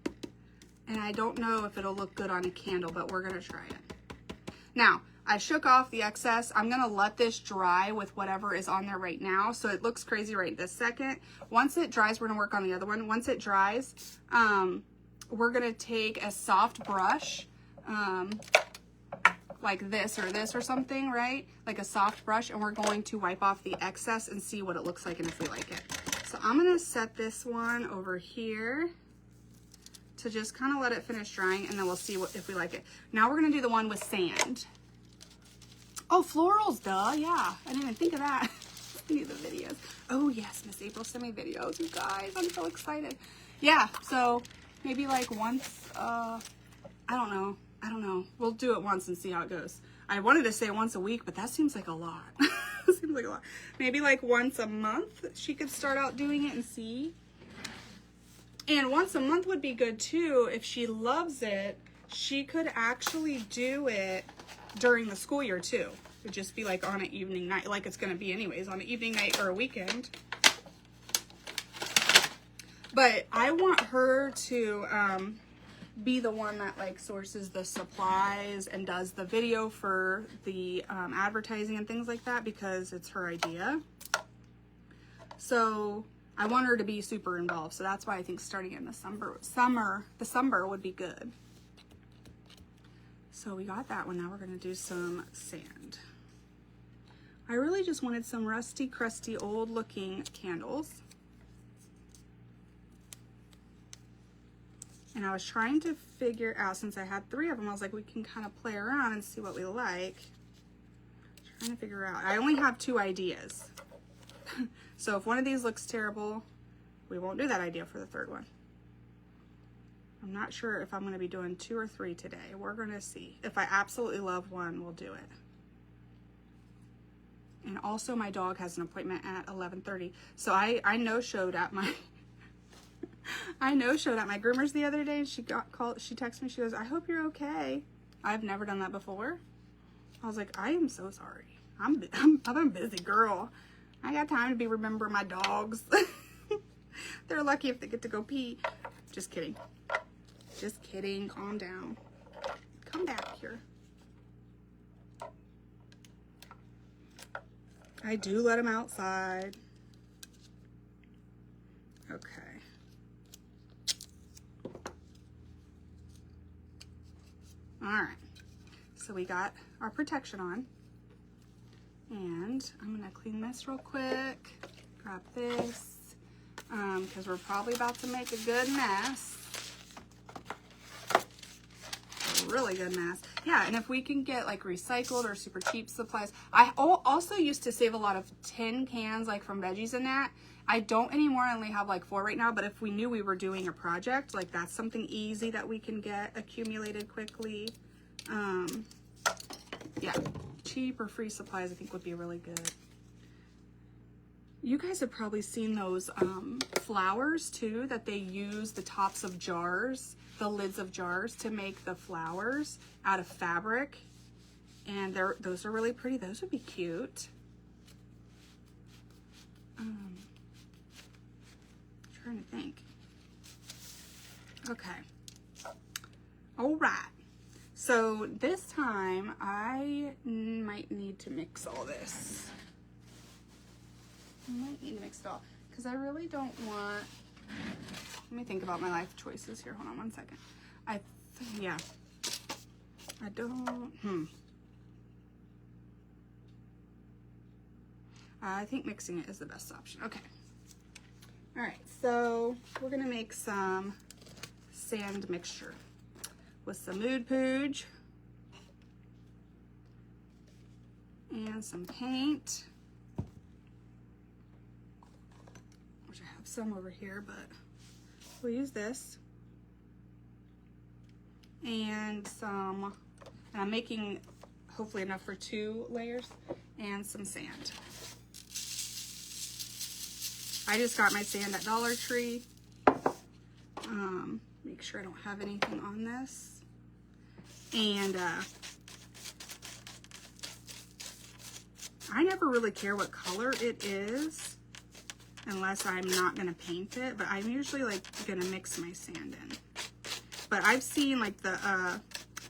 A: and I don't know if it'll look good on a candle, but we're gonna try it. Now I shook off the excess. I'm gonna let this dry with whatever is on there right now, so it looks crazy right this second. Once it dries, we're gonna work on the other one. Once it dries, we're gonna take a soft brush, like this or something, right? Like a soft brush, and we're going to wipe off the excess and see what it looks like and if we like it. So I'm gonna set this one over here to just kind of let it finish drying, and then we'll see if we like it. Now we're gonna do the one with sand. Oh, florals, duh, yeah. I didn't even think of that. I need the videos. Oh yes, Miss April sent me videos, you guys. I'm so excited. Yeah, so maybe like once, I don't know. We'll do it once and see how it goes. I wanted to say once a week, but that seems like a lot. Seems like a lot. Maybe like once a month she could start out doing it and see. And once a month would be good too. If she loves it, she could actually do it during the school year too. It would just be like on an evening night, like it's gonna be anyways, on an evening night or a weekend. But I want her to be the one that like sources the supplies and does the video for the advertising and things like that, because it's her idea. So I want her to be super involved. So that's why I think starting in the summer would be good. So we got that one. Now we're gonna do some sand. I really just wanted some rusty, crusty, old looking candles. And I was trying to figure out, since I had 3 of them, I was like, we can kind of play around and see what we like. Trying to figure out. I only have 2 ideas. So if one of these looks terrible, we won't do that idea for the 3rd one. I'm not sure if I'm going to be doing 2 or 3 today. We're going to see. If I absolutely love one, we'll do it. And also my dog has an appointment at 11:30. So I no-showed at my... I no-showed at my groomers the other day, and she texted me, she goes, I hope you're okay. I've never done that before. I was like, I am so sorry. I'm a busy girl. I got time to be remembering my dogs. They're lucky if they get to go pee. Just kidding. Just kidding. Calm down. Come back here. I do let them outside. Okay. All right, so we got our protection on, and I'm gonna clean this real quick, grab this, because we're probably about to make a good mess, a really good mess. Yeah, and if we can get like recycled or super cheap supplies. I also used to save a lot of tin cans, like from veggies and that. I don't anymore. I only have like 4 right now, but if we knew we were doing a project, like that's something easy that we can get accumulated quickly. Yeah, cheap or free supplies I think would be really good. You guys have probably seen those flowers too, that they use the tops of jars, the lids of jars, to make the flowers out of fabric. And those are really pretty. Those would be cute. Trying to think. Okay. All right. So this time I might need to mix all this. I might need to mix it all because I really don't want. Let me think about my life choices here. Hold on one second. Yeah. I don't. I think mixing it is the best option. Okay. All right, so we're gonna make some sand mixture with some Mood Pooge and some paint, which I have some over here, but we'll use this. And some, and I'm making hopefully enough for 2 layers, and some sand. I just got my sand at Dollar Tree. Make sure I don't have anything on this. And I never really care what color it is unless I'm not gonna paint it, but I'm usually like gonna mix my sand in. But I've seen like the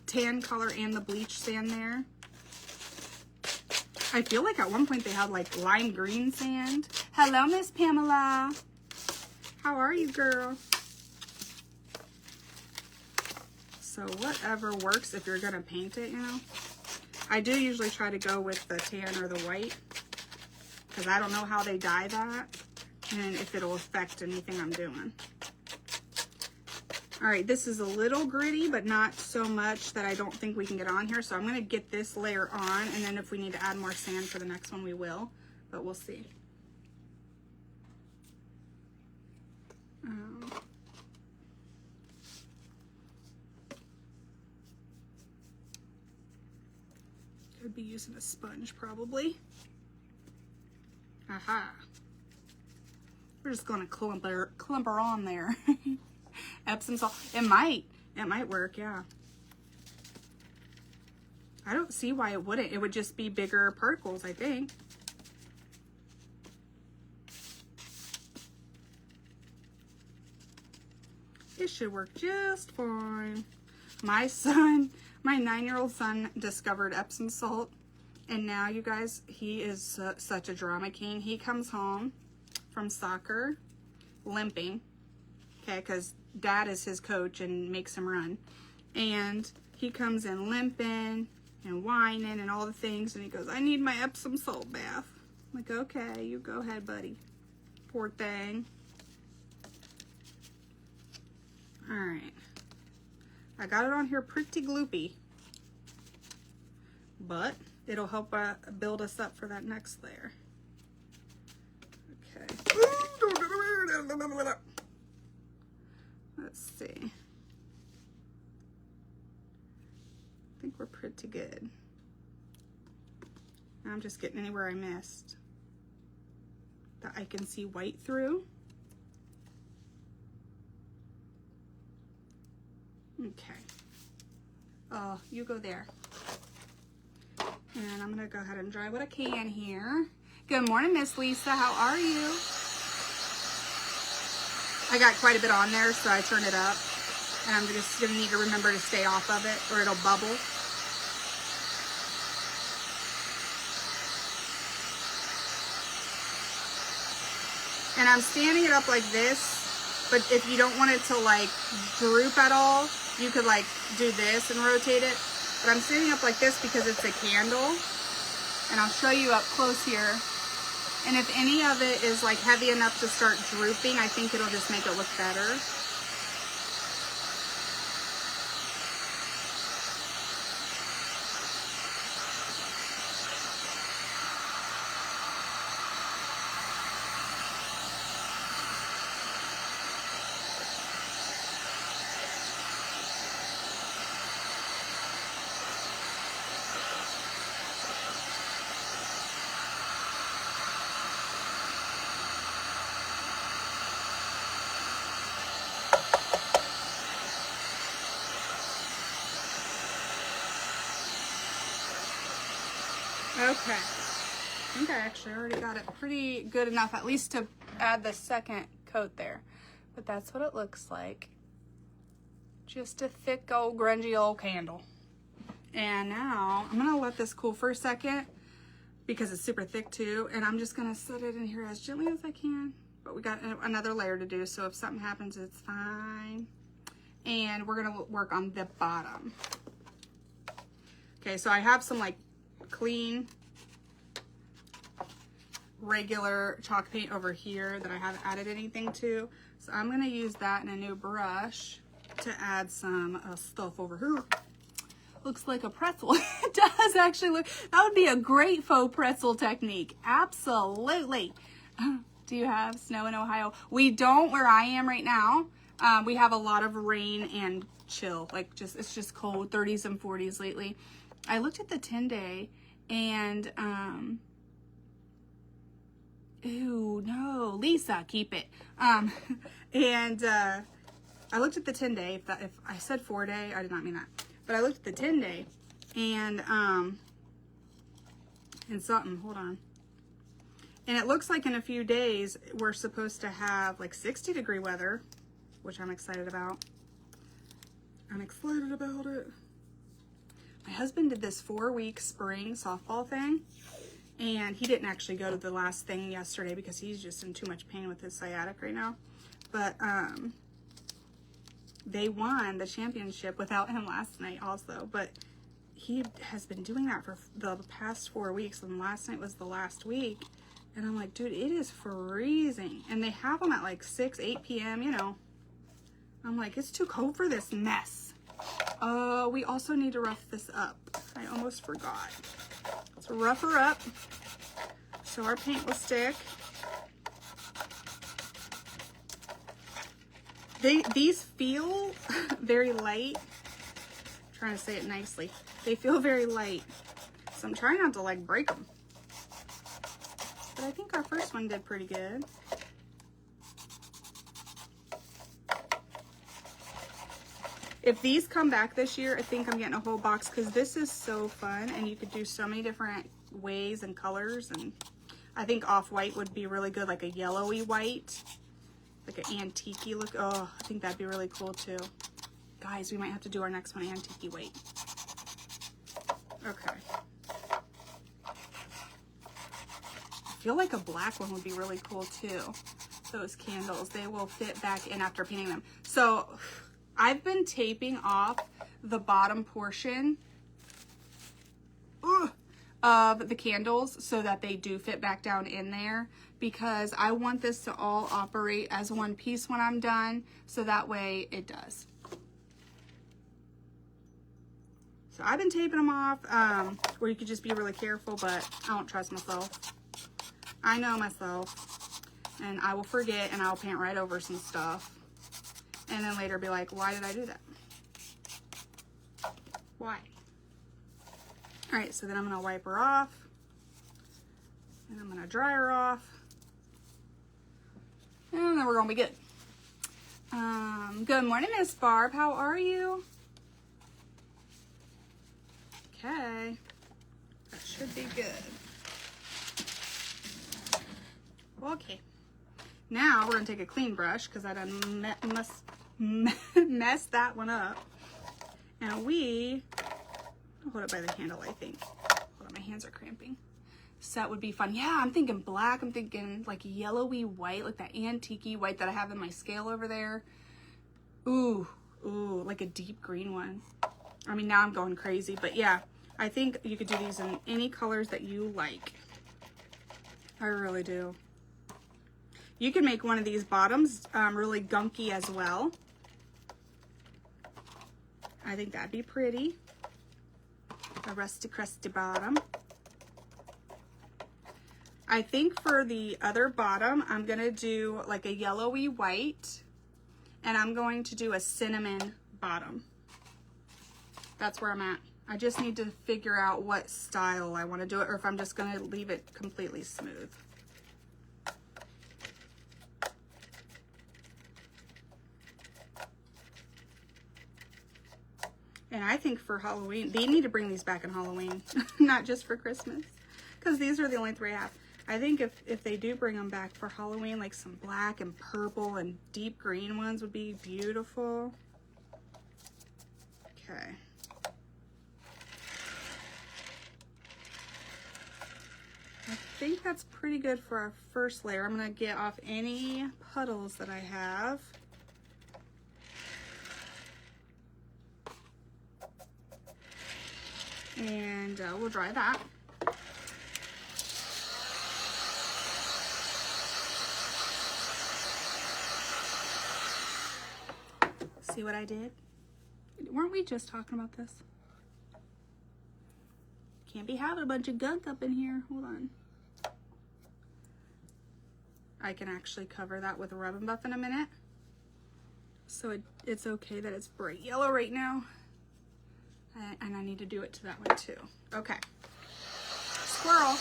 A: tan color and the bleach sand there. I feel like at one point they had like lime green sand. Hello, Miss Pamela. How are you, girl? So whatever works if you're gonna paint it, you know. I do usually try to go with the tan or the white because I don't know how they dye that and if it'll affect anything I'm doing. All right, this is a little gritty, but not so much that I don't think we can get on here. So I'm gonna get this layer on, and then if we need to add more sand for the next one, we will, but we'll see. Could be using a sponge probably. Aha. We're just gonna clump her on there. Epsom salt. It might work, yeah. I don't see why it wouldn't. It would just be bigger particles, I think. It should work just fine. My 9-year-old son discovered Epsom salt, and now you guys, he is such a drama king. He comes home from soccer limping, okay, because dad is his coach and makes him run, and he comes in limping and whining and all the things, and he goes, I need my Epsom salt bath. I'm like, okay, you go ahead, buddy. Poor thing. All right, I got it on here pretty gloopy, but it'll help build us up for that next layer. Okay. Let's see. I think we're pretty good. Now I'm just getting anywhere I missed that I can see white through. Okay. Oh, you go there. And I'm gonna go ahead and dry what I can here. Good morning, Miss Lisa. How are you? I got quite a bit on there, so I turned it up. And I'm just gonna need to remember to stay off of it or it'll bubble. And I'm standing it up like this, but if you don't want it to like droop at all, you could like do this and rotate it. But I'm standing up like this because it's a candle. And I'll show you up close here. And if any of it is like heavy enough to start drooping, I think it'll just make it look better. Okay, I think I actually already got it pretty good enough, at least to add the second coat there. But that's what it looks like. Just a thick old grungy old candle. And now I'm gonna let this cool for a second because it's super thick too. And I'm just gonna set it in here as gently as I can. But we got another layer to do, so if something happens, it's fine. And we're gonna work on the bottom. Okay, so I have some like clean regular chalk paint over here that I haven't added anything to, so I'm going to use that in a new brush to add some stuff over here. Looks like a pretzel. It does actually look, that would be a great faux pretzel technique. Absolutely. Do you have snow in Ohio? We don't where I am right now. We have a lot of rain and chill. Like it's just cold, 30s and 40s lately. I looked at the 10-day and, ooh, no, Lisa, keep it. And I looked at the 10-day. If I said 4-day, I did not mean that. But I looked at the 10-day and something, hold on. And it looks like in a few days, we're supposed to have like 60-degree weather, which I'm excited about. I'm excited about it. My husband did this 4-week spring softball thing, and he didn't actually go to the last thing yesterday because he's just in too much pain with his sciatic right now. But they won the championship without him last night also. But he has been doing that for the past 4 weeks, and last night was the last week. And I'm like, dude, it is freezing. And they have them at like 6, 8 p.m., you know. I'm like, it's too cold for this mess. We also need to rough this up. I almost forgot. So rough her up so our paint will stick. These feel very light. I'm trying to say it nicely. They feel very light. So I'm trying not to like break them. But I think our first one did pretty good. If these come back this year, I think I'm getting a whole box because this is so fun and you could do so many different ways and colors. And I think off-white would be really good, like a yellowy white, like an antique-y look. Oh, I think that'd be really cool too. Guys, we might have to do our next one antique-y white. Okay. I feel like a black one would be really cool too. Those candles, they will fit back in after painting them. So I've been taping off the bottom portion of the candles so that they do fit back down in there, because I want this to all operate as one piece when I'm done, so that way it does. So I've been taping them off, where you could just be really careful, but I don't trust myself. I know myself, and I will forget, and I'll paint right over some stuff. And then later be like, why did I do that? Why? All right, so then I'm gonna wipe her off. And I'm gonna dry her off. And then we're gonna be good. Good morning, Miss Barb. How are you? Okay. That should be good. Okay. Now we're gonna take a clean brush because I done messed that one up. And I'll hold it by the handle, I think. Hold on, my hands are cramping. So that would be fun. Yeah, I'm thinking black. I'm thinking like yellowy white, like that antique-y white that I have in my scale over there. Ooh, like a deep green one. I mean, now I'm going crazy, but yeah, I think you could do these in any colors that you like. I really do. You can make one of these bottoms really gunky as well. I think that'd be pretty. A rusty crusty bottom. I think for the other bottom, I'm gonna do like a yellowy white, and I'm going to do a cinnamon bottom. That's where I'm at. I just need to figure out what style I want to do it, or if I'm just gonna leave it completely smooth. And I think for Halloween, they need to bring these back in Halloween, not just for Christmas, because these are the only 3 I have. I think if they do bring them back for Halloween, like some black and purple and deep green ones would be beautiful. Okay. I think that's pretty good for our first layer. I'm going to get off any puddles that I have. And we'll dry that. See what I did? Weren't we just talking about this? Can't be having a bunch of gunk up in here. Hold on. I can actually cover that with a Rub and Buff in a minute. So it's okay that it's bright yellow right now. And I need to do it to that one too. Okay. Squirrel.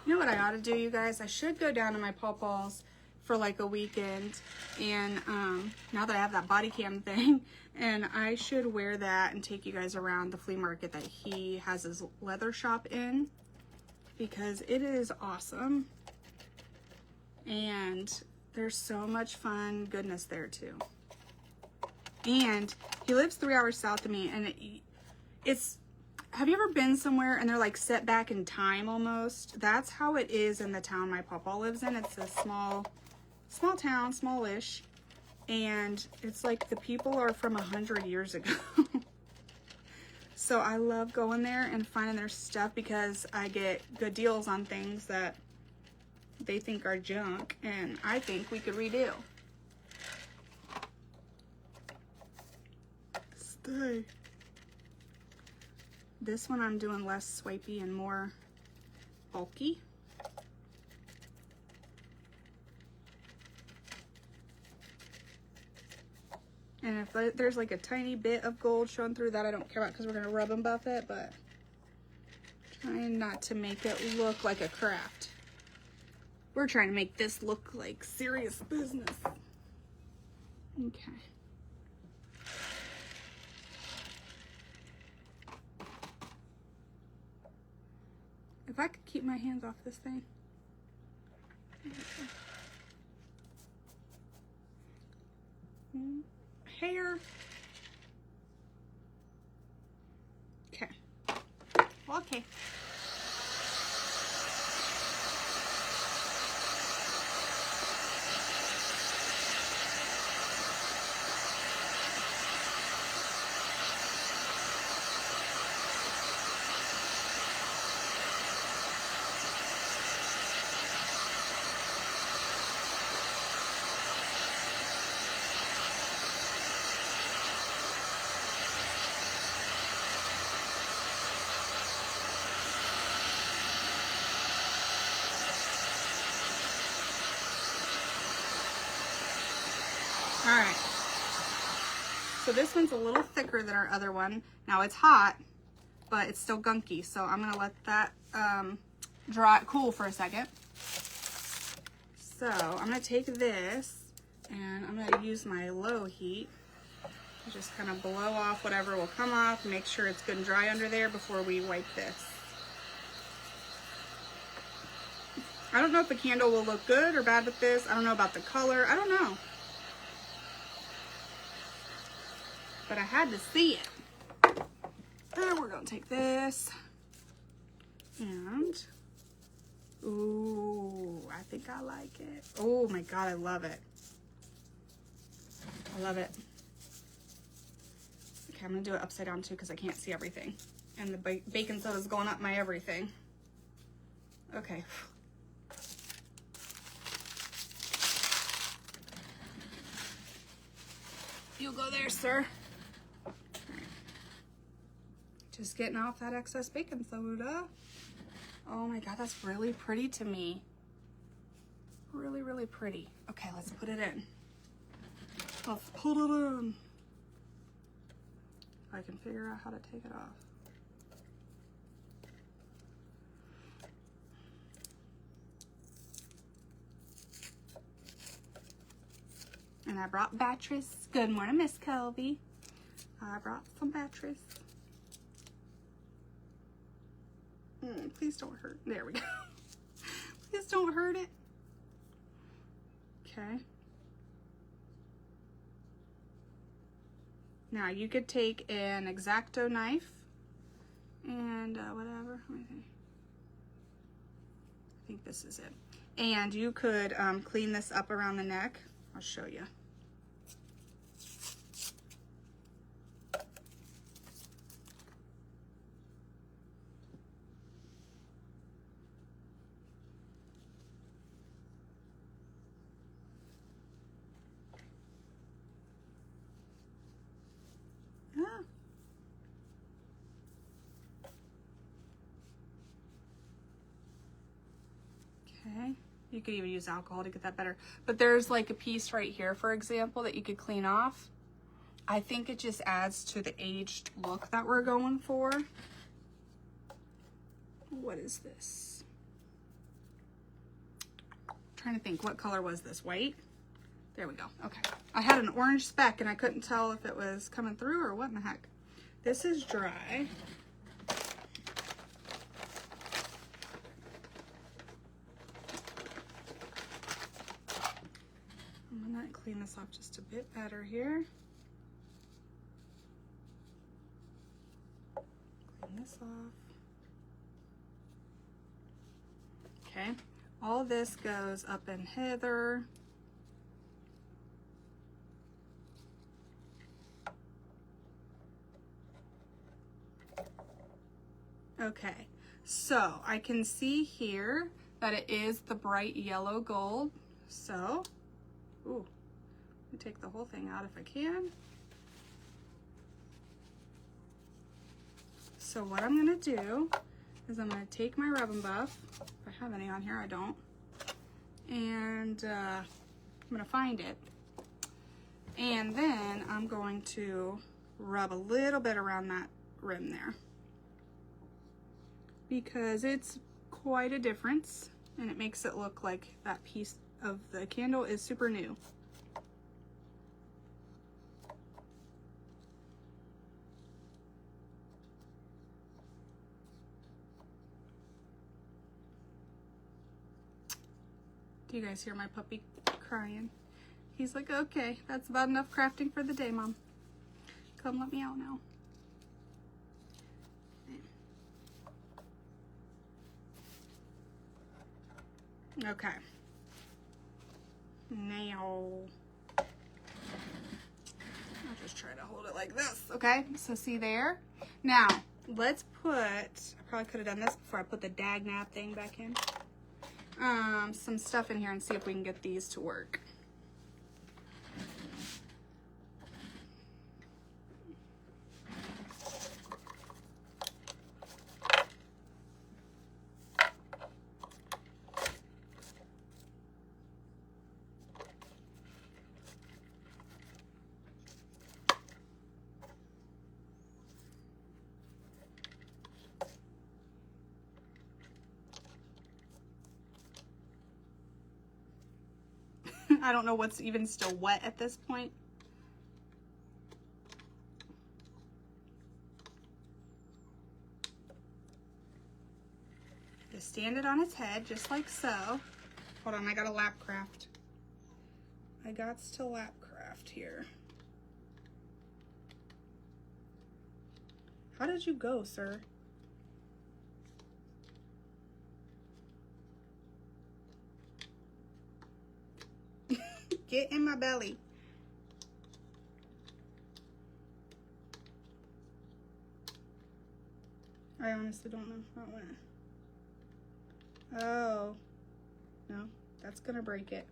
A: You know what I ought to do, you guys? I should go down to my pawpaws for like a weekend, and now that I have that body cam thing, and I should wear that and take you guys around the flea market that he has his leather shop in, because it is awesome, and there's so much fun goodness there too. And he lives 3 hours south of me, and it's, have you ever been somewhere and they're like set back in time almost? That's how it is in the town my pawpaw lives in. It's a small town, smallish, and it's like the people are from 100 years ago. So I love going there and finding their stuff because I get good deals on things that they think are junk and I think we could redo. Stay. This one I'm doing less swipey and more bulky. And if there's like a tiny bit of gold showing through, that I don't care about because we're going to Rub and Buff it, but trying not to make it look like a craft. We're trying to make this look like serious business. Okay. If I could keep my hands off this thing. Hair. Okay. Okay. All right, so this one's a little thicker than our other one. Now it's hot, but it's still gunky, so I'm gonna let that cool for a second. So I'm gonna take this and I'm gonna use my low heat to just kind of blow off whatever will come off, make sure it's good and dry under there before we wipe this. I don't know if the candle will look good or bad with this. I don't know about the color. I don't know. But I had to see it. And we're gonna take this and, ooh, I think I like it. Oh my God, I love it. I love it. Okay, I'm gonna do it upside down too because I can't see everything. And the baking soda is going up my everything. Okay. You go there, sir. Just getting off that excess baking soda. Oh my God, that's really pretty to me. Really, really pretty. Okay, let's put it in. Let's put it in. If I can figure out how to take it off. And I brought batteries. Good morning, Miss Kelby. I brought some batteries. Please don't hurt. There we go. Please don't hurt it. Okay. Now you could take an X-Acto knife and whatever. Let me see. I think this is it. And you could clean this up around the neck. I'll show you. Okay, you could even use alcohol to get that better. But there's like a piece right here, for example, that you could clean off. I think it just adds to the aged look that we're going for. What is this? I'm trying to think, what color was this? White? There we go. Okay. I had an orange speck and I couldn't tell if it was coming through or what in the heck. This is dry. I'm gonna clean this off just a bit better here. Clean this off. Okay, all this goes up in hither. Okay, so I can see here that it is the bright yellow gold. So, ooh, let me take the whole thing out if I can. So what I'm gonna do is I'm gonna take my Rub 'n Buff, if I have any on here, I don't, and I'm gonna find it. And then I'm going to rub a little bit around that rim there, because it's quite a difference and it makes it look like that piece of the candle is super new. Do you guys hear my puppy crying? He's like, okay, that's about enough crafting for the day, Mom. Come let me out now. Okay. Now, I'll just try to hold it like this, okay? So see there? Now, let's put, I probably could have done this before I put the Dagnap thing back in. Some stuff in here and see if we can get these to work. I don't know what's even still wet at this point. Just stand it on its head, just like so. Hold on, I gotta lap craft. I got to lap craft here. How did you go, sir? Get in my belly. I honestly don't know. Oh. No, that's gonna break it.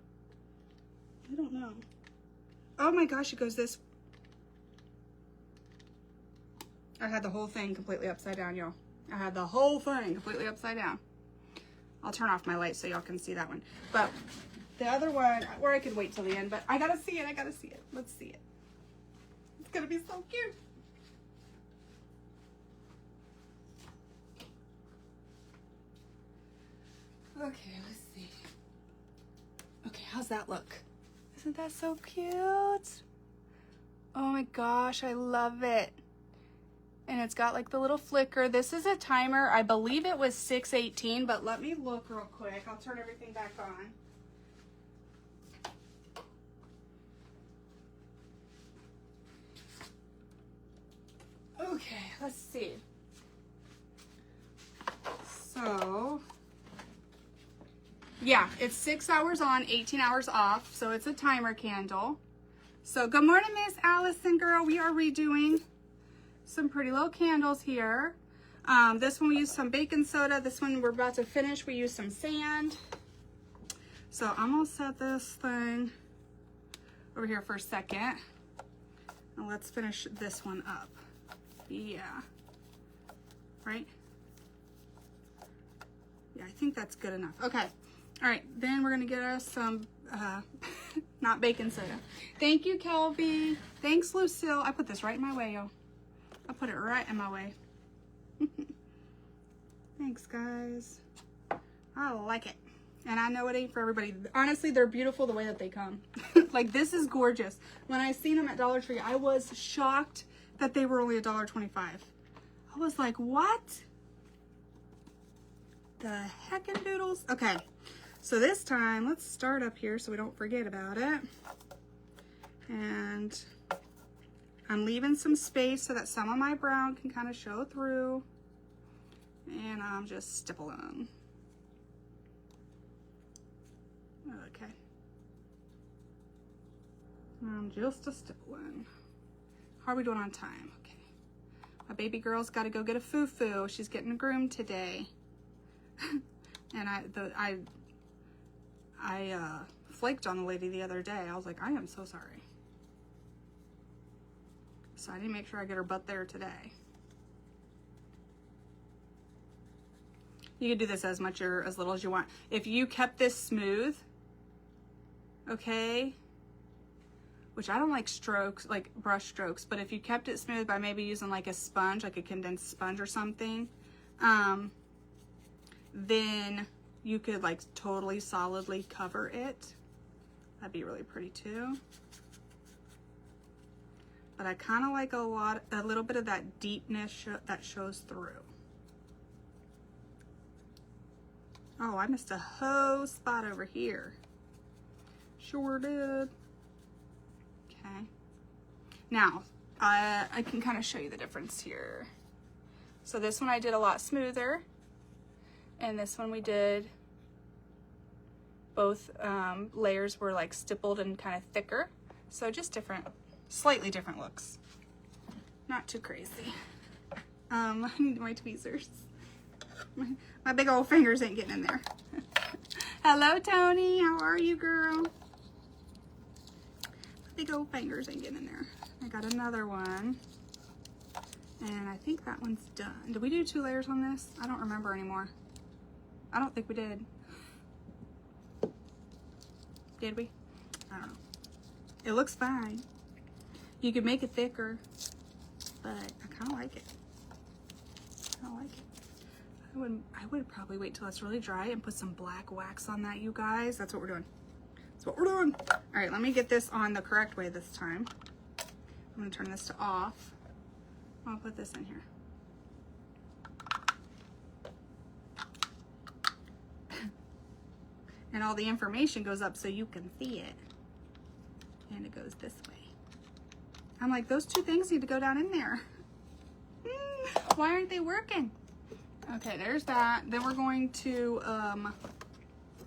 A: I don't know. Oh my gosh, it goes this. I had the whole thing completely upside down, y'all. I had the whole thing completely upside down. I'll turn off my light so y'all can see that one. But the other one, or I could wait till the end, but I gotta see it, I gotta see it. Let's see it. It's gonna be so cute. Okay, let's see. Okay, how's that look? Isn't that so cute? Oh my gosh, I love it. And it's got like the little flicker. This is a timer. I believe it was 6:18, but let me look real quick. I'll turn everything back on. Okay, let's see. So, yeah, it's 6 hours on, 18 hours off. So it's a timer candle. So good morning, Miss Allison, girl. We are redoing some pretty little candles here. This one we used some baking soda. This one we're about to finish. We used some sand. So I'm gonna set this thing over here for a second. And let's finish this one up. Yeah. Right? Yeah, I think that's good enough. Okay. All right. Then we're gonna get us some, not baking soda. Thank you, Kelby. Thanks, Lucille. I put this right in my way, yo. I put it right in my way. Thanks, guys. I like it. And I know it ain't for everybody. Honestly, they're beautiful the way that they come. Like, this is gorgeous. When I seen them at Dollar Tree, I was shocked that they were only $1.25. I was like, what? The heckin' doodles? Okay, so this time, let's start up here so we don't forget about it. And I'm leaving some space so that some of my brown can kind of show through. And I'm just stippling. Okay. I'm just a stippling. How are we doing on time? Okay. My baby girl's got to go get a foo-foo. She's getting groomed today. And I flaked on the lady the other day. I was like, I am so sorry. So I need to make sure I get her butt there today. You can do this as much or as little as you want. If you kept this smooth, okay, which I don't like strokes, like brush strokes, but if you kept it smooth by maybe using like a sponge, like a condensed sponge or something, then you could like totally solidly cover it. That'd be really pretty too. But I kind of like a little bit of that deepness that shows through. Oh, I missed a whole spot over here. Sure did. Okay. Now, I can kind of show you the difference here. So this one I did a lot smoother. And this one we did, both layers were like stippled and kind of thicker. So just different, slightly different looks. Not too crazy. I need my tweezers. My big old fingers ain't getting in there. Hello, Tony. How are you, girl? My big old fingers ain't getting in there. I got another one. And I think that one's done. Did we do 2 layers on this? I don't remember anymore. I don't think we did. Did we? I don't know. It looks fine. You could make it thicker, but I kind of like it. I like it. I would probably wait till it's really dry and put some black wax on that, you guys. That's what we're doing. That's what we're doing. All right, let me get this on the correct way this time. I'm gonna turn this to off. I'll put this in here. And all the information goes up so you can see it. And it goes this way. I'm like, those 2 things need to go down in there. Why aren't they working? Okay, there's that. Then we're going to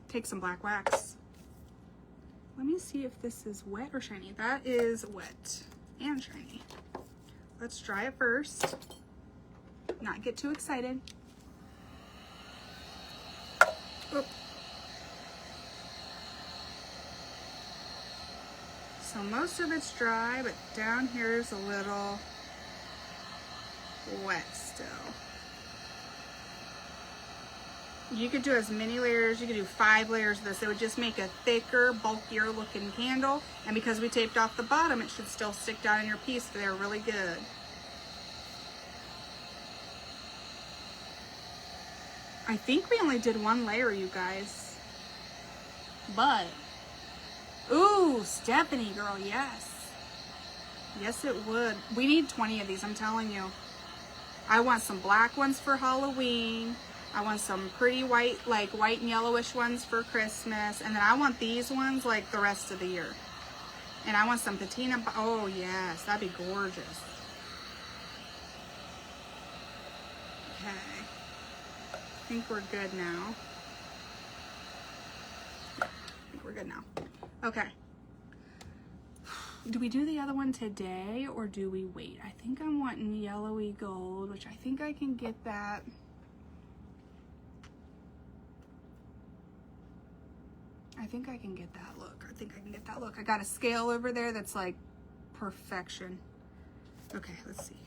A: take some black wax. Let me see if this is wet or shiny. That is wet and shiny. Let's dry it first. Not get too excited. Oop. So most of it's dry, but down here is a little wet still. You could do as many layers. You could do 5 layers of this. It would just make a thicker, bulkier looking candle. And because we taped off the bottom, it should still stick down in your piece. But they're really good. I think we only did 1 layer, you guys. But, ooh, Stephanie girl, yes. Yes, it would. We need 20 of these, I'm telling you. I want some black ones for Halloween. I want some pretty white, like white and yellowish ones for Christmas. And then I want these ones like the rest of the year. And I want some patina. Oh yes, that'd be gorgeous. I think we're good now. I think we're good now. Okay. Do we do the other one today or do we wait? I think I'm wanting yellowy gold, which I think I can get that. I think I can get that look. I think I can get that look. I got a scale over there that's like perfection. Okay, let's see.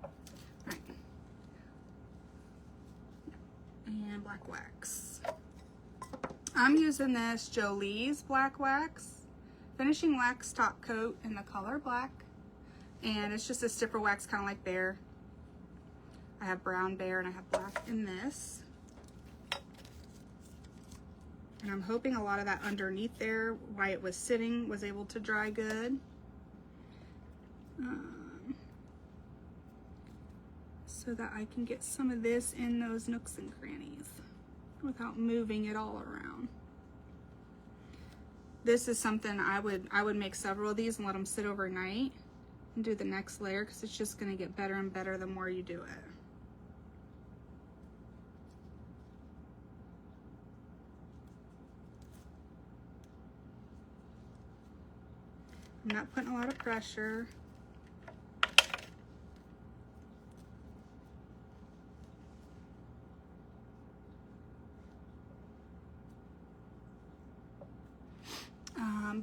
A: All right. And black wax. I'm using this Jolie's black wax. Finishing wax top coat in the color black, and it's just a stiffer wax, kind of like Bear. I have brown Bear and I have black in this, and I'm hoping a lot of that underneath there, while it was sitting, was able to dry good. So that I can get some of this in those nooks and crannies without moving it all around. This is something I would make several of these and let them sit overnight and do the next layer, because it's just going to get better and better the more you do it. I'm not putting a lot of pressure.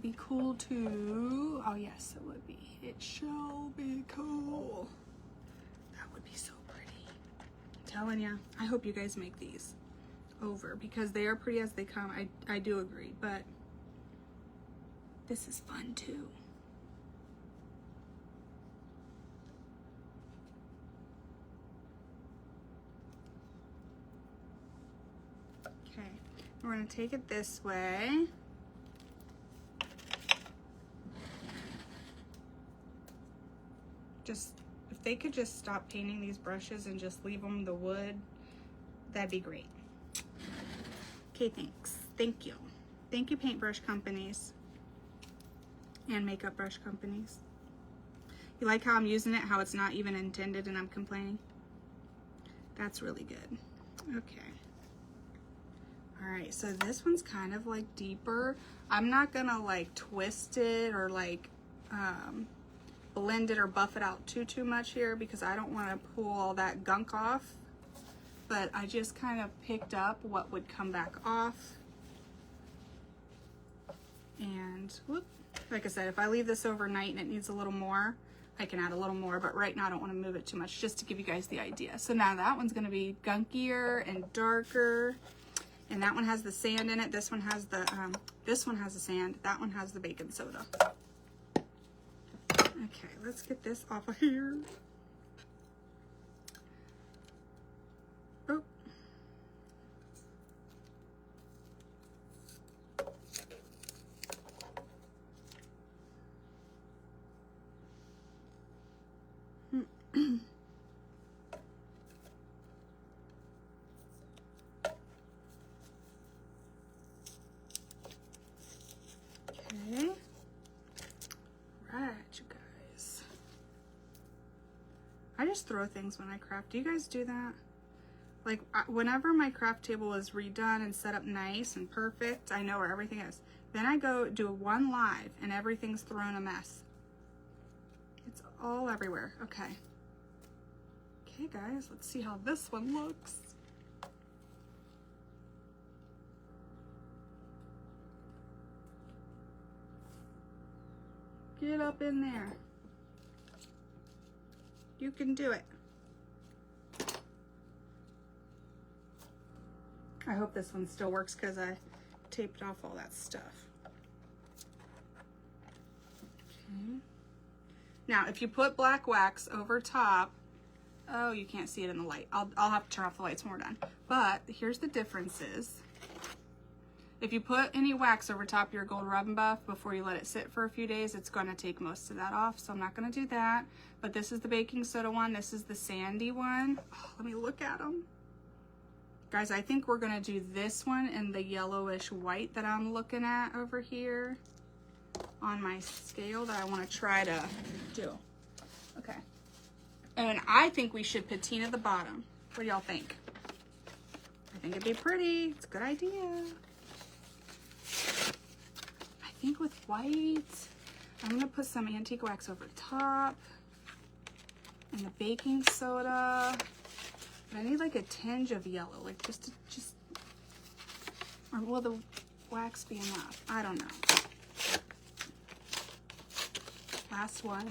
A: Be cool to, oh yes, it would be. It shall be cool. That would be so pretty. I'm telling ya, I hope you guys make these over, because they are pretty as they come. I do agree, but this is fun too. Okay, we're gonna take it this way. Just, if they could just stop painting these brushes and just leave them the wood, that'd be great. Okay, thanks. Thank you. Thank you, paintbrush companies and makeup brush companies. You like how I'm using it, how it's not even intended and I'm complaining? That's really good. Okay. All right, so this one's kind of like deeper. I'm not gonna like twist it or like, blend it or buff it out too much here, because I don't want to pull all that gunk off, but I just kind of picked up what would come back off. And whoop, like I said, if I leave this overnight and it needs a little more, I can add a little more, but right now I don't want to move it too much, just to give you guys the idea. So now that one's going to be gunkier and darker, and that one has the sand in it. This one has the sand. That one has the baking soda. Okay, let's get this off of here. Oh. Okay. Right, you guys. I just throw things when I craft. Do you guys do that? Like, whenever my craft table is redone and set up nice and perfect, I know where everything is. Then I go do one live and everything's thrown a mess. It's all everywhere. Okay. Okay, guys, let's see how this one looks. Get up in there. You can do it. I hope this one still works because I taped off all that stuff. Okay. Now, if you put black wax over top, oh, you can't see it in the light. I'll have to turn off the lights when we're done. But here's the differences. If you put any wax over top of your Gold Rub and Buff before you let it sit for a few days, it's going to take most of that off, so I'm not going to do that. But this is the baking soda one. This is the sandy one. Oh, let me look at them. Guys, I think we're going to do this one in the yellowish white that I'm looking at over here on my scale that I want to try to do. Okay. And I think we should patina the bottom. What do y'all think? I think it'd be pretty. It's a good idea. I think with white, I'm gonna put some antique wax over top and the baking soda. But I need like a tinge of yellow, like just, or will the wax be enough? I don't know. Last one.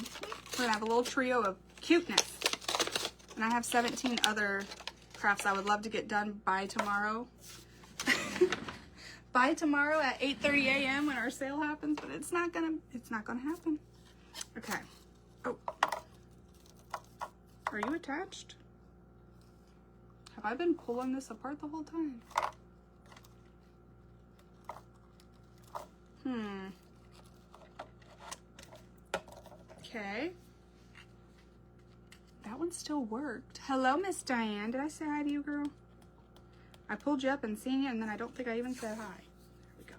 A: We're gonna have a little trio of cuteness. And I have 17 other crafts I would love to get done by tomorrow. By tomorrow at 8:30 a.m. when our sale happens, but it's not gonna happen. Okay. Oh. Are you attached? Have I been pulling this apart the whole time? Okay. That one still worked. Hello, Miss Diane. Did I say hi to you, girl? I pulled you up and seen you, and then I don't think I even said hi. There we go.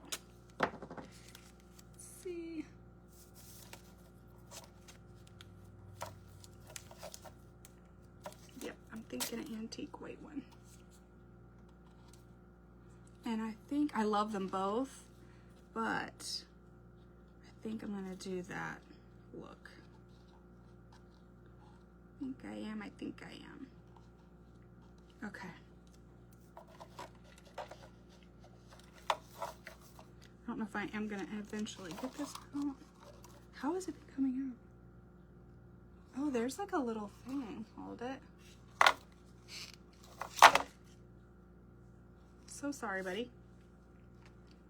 A: Let's see. Yep, I'm thinking an antique white one. And I think I love them both, but I think I'm gonna do that look. I think I am. Okay. I don't know if I am gonna eventually get this out. How is it coming out? Oh, there's like a little thing. Hold it. So sorry, buddy.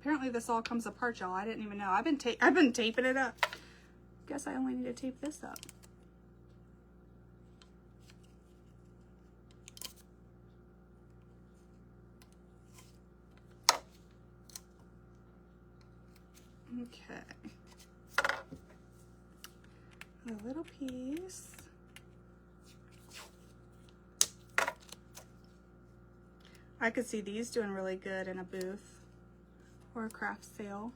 A: Apparently this all comes apart, y'all. I didn't even know. I've been taping it up. Guess I only need to tape this up. Okay. A little piece. I could see these doing really good in a booth or a craft sale,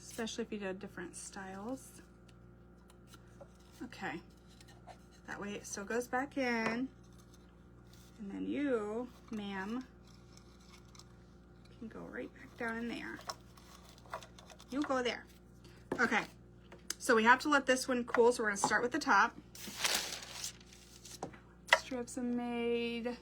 A: especially if you did different styles. Okay, that way it still goes back in, and then you, ma'am, can go right back down in there. You go there. Okay, so we have to let this one cool, so we're gonna start with the top. Strips are made.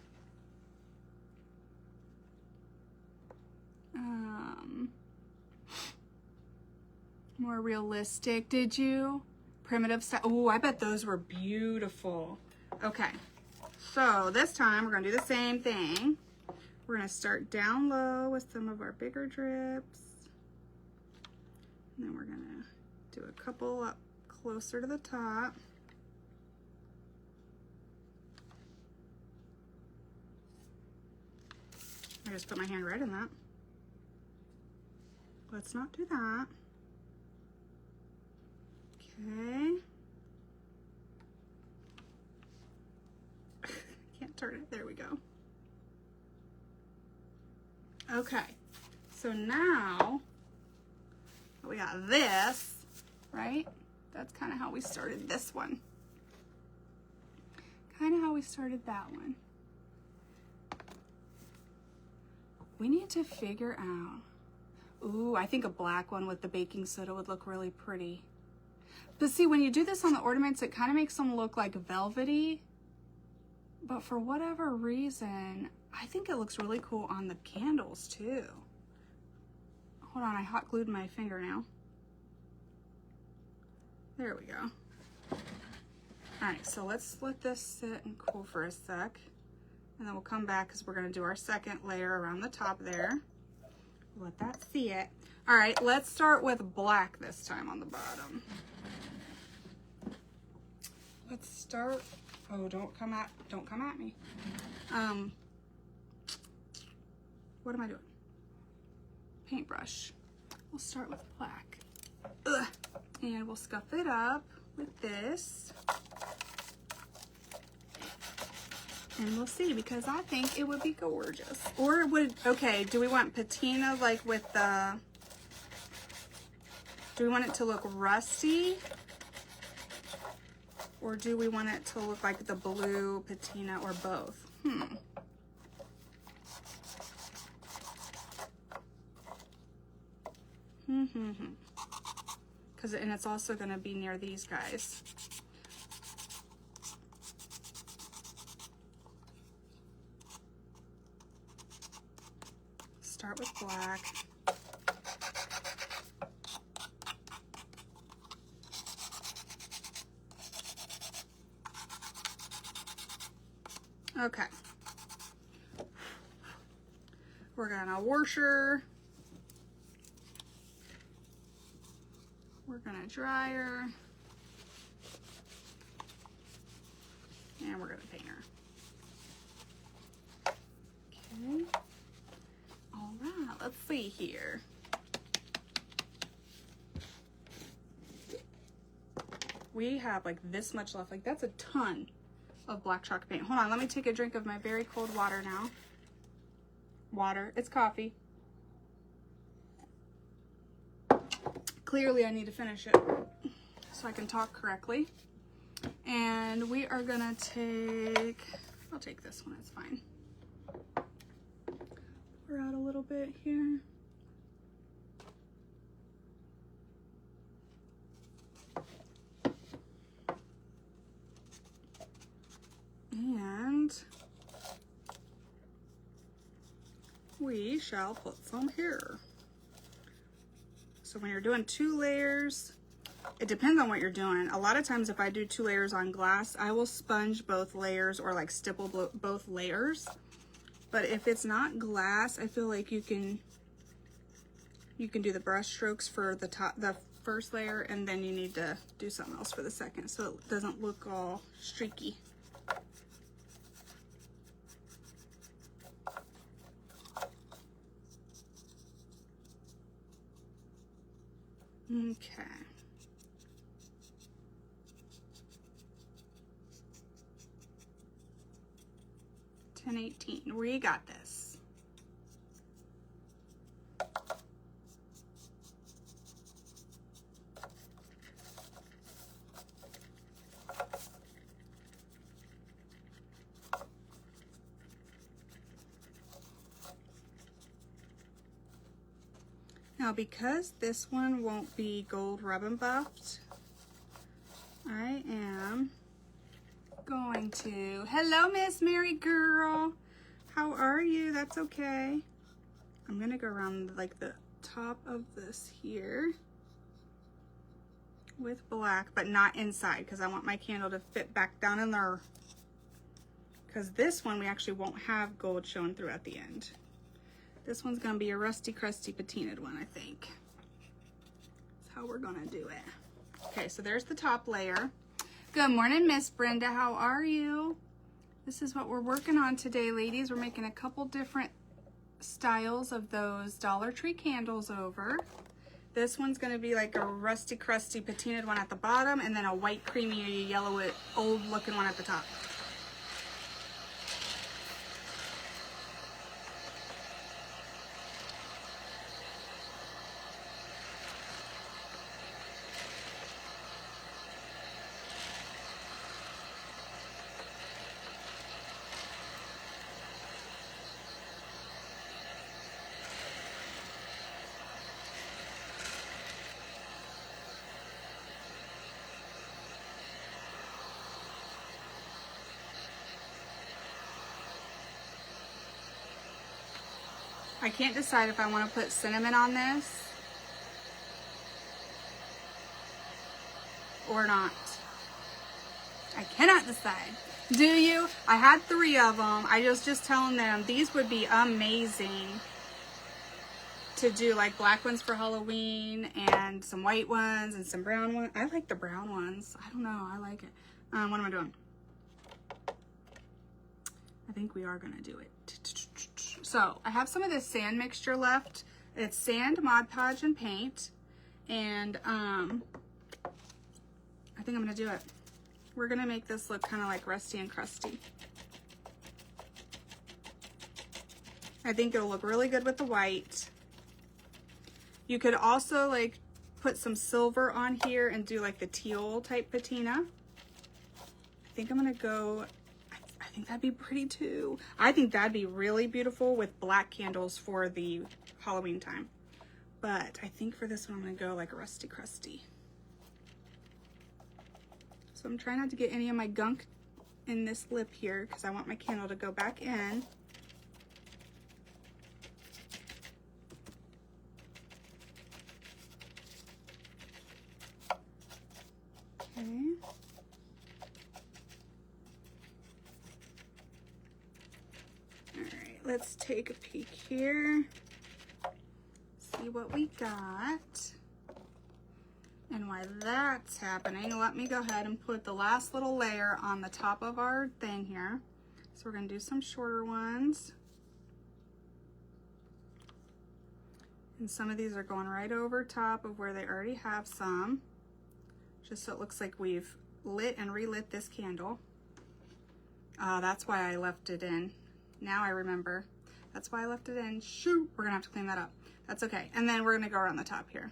A: More realistic, did you? Primitive style. Oh, I bet those were beautiful. Okay, so this time we're gonna do the same thing. We're gonna start down low with some of our bigger drips. And then we're gonna do a couple up closer to the top. I just put my hand right in that. Let's not do that. Okay. Can't turn it. There we go. Okay. So now we got this, right? That's kind of how we started this one. Kind of how we started that one. We need to figure out, ooh, I think a black one with the baking soda would look really pretty. But see, when you do this on the ornaments, it kind of makes them look like velvety. But for whatever reason, I think it looks really cool on the candles too. Hold on, I hot glued my finger now. There we go. All right, so let's let this sit and cool for a sec. And then we'll come back because we're gonna do our second layer around the top there. Let that see it. All right, let's start with black this time on the bottom. Let's start, oh, don't come at me. What am I doing? Paintbrush. We'll start with black. Ugh. And we'll scuff it up with this. And we'll see, because I think it would be gorgeous. Or it would, okay, do we want patina like with the, do we want it to look rusty? Or do we want it to look like the blue patina or both? Because and it's also going to be near these guys. Start with black. Okay. We're gonna washer. We're gonna dryer. And we're gonna paint her. Okay. All right, let's see here. We have like this much left. Like that's a ton of black chalk paint. Hold on, let me take a drink of my very cold water now. Water, it's coffee. Clearly I need to finish it so I can talk correctly. And we are gonna take, I'll take this one, it's fine. Pour out a little bit here. And we shall put some here. So when you're doing 2 layers, it depends on what you're doing. A lot of times if I do 2 layers on glass, I will sponge both layers or like stipple both layers. But if it's not glass, I feel like you can do the brush strokes for the top, the first layer, and then you need to do something else for the second so it doesn't look all streaky. Okay. $10.18. We got this. Now, because this one won't be gold rub and buffed, I am going to, hello Miss Mary girl, how are you? That's okay. I'm gonna go around like the top of this here with black, but not inside because I want my candle to fit back down in there, because this one we actually won't have gold showing through at the end. This one's gonna be a rusty crusty patinaed one, I think. That's how we're gonna do it. Okay, so there's the top layer. Good morning, Miss Brenda. How are you? This is what we're working on today, ladies. We're making a couple different styles of those Dollar Tree candles over. This one's gonna be like a rusty crusty patinaed one at the bottom, and then a white creamy yellow old looking one at the top. I can't decide if I want to put cinnamon on this or not. I cannot decide. Do you? I had 3 of them. I was just telling them these would be amazing to do, like black ones for Halloween and some white ones and some brown ones. I like the brown ones. I don't know. I like it. What am I doing? I think we are going to do it. So I have some of this sand mixture left. It's sand, Mod Podge, and paint. And I think I'm going to do it. We're going to make this look kind of like rusty and crusty. I think it'll look really good with the white. You could also like put some silver on here and do like the teal type patina. think I'm gonna go, I think that'd be pretty too. I think that'd be really beautiful with black candles for the Halloween time. But I think for this one, I'm gonna go like Rusty Crusty. So I'm trying not to get any of my gunk in this lip here because I want my candle to go back in. Okay. All right, let's take a peek here. See what we got. And while that's happening, let me go ahead and put the last little layer on the top of our thing here. So we're gonna do some shorter ones. And some of these are going right over top of where they already have some, just so it looks like we've lit and relit this candle. That's why I left it in. Now I remember. That's why I left it in. Shoot, we're gonna have to clean that up. That's okay. And then we're gonna go around the top here.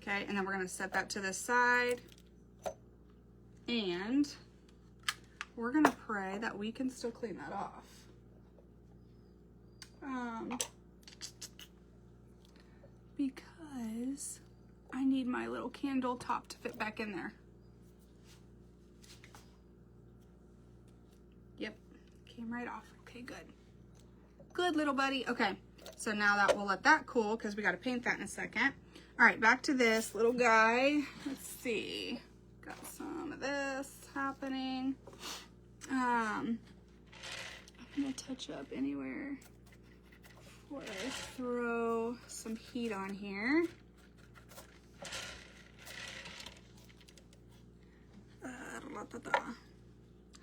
A: Okay, and then we're gonna set that to the side. And we're gonna pray that we can still clean that off. Because I need my little candle top to fit back in there. Yep, came right off. Okay, good. Good, little buddy. Okay, so now that we'll let that cool because we gotta paint that in a second. All right, back to this little guy. Let's see. Got some of this happening. I'm gonna touch up anywhere before I throw some heat on here.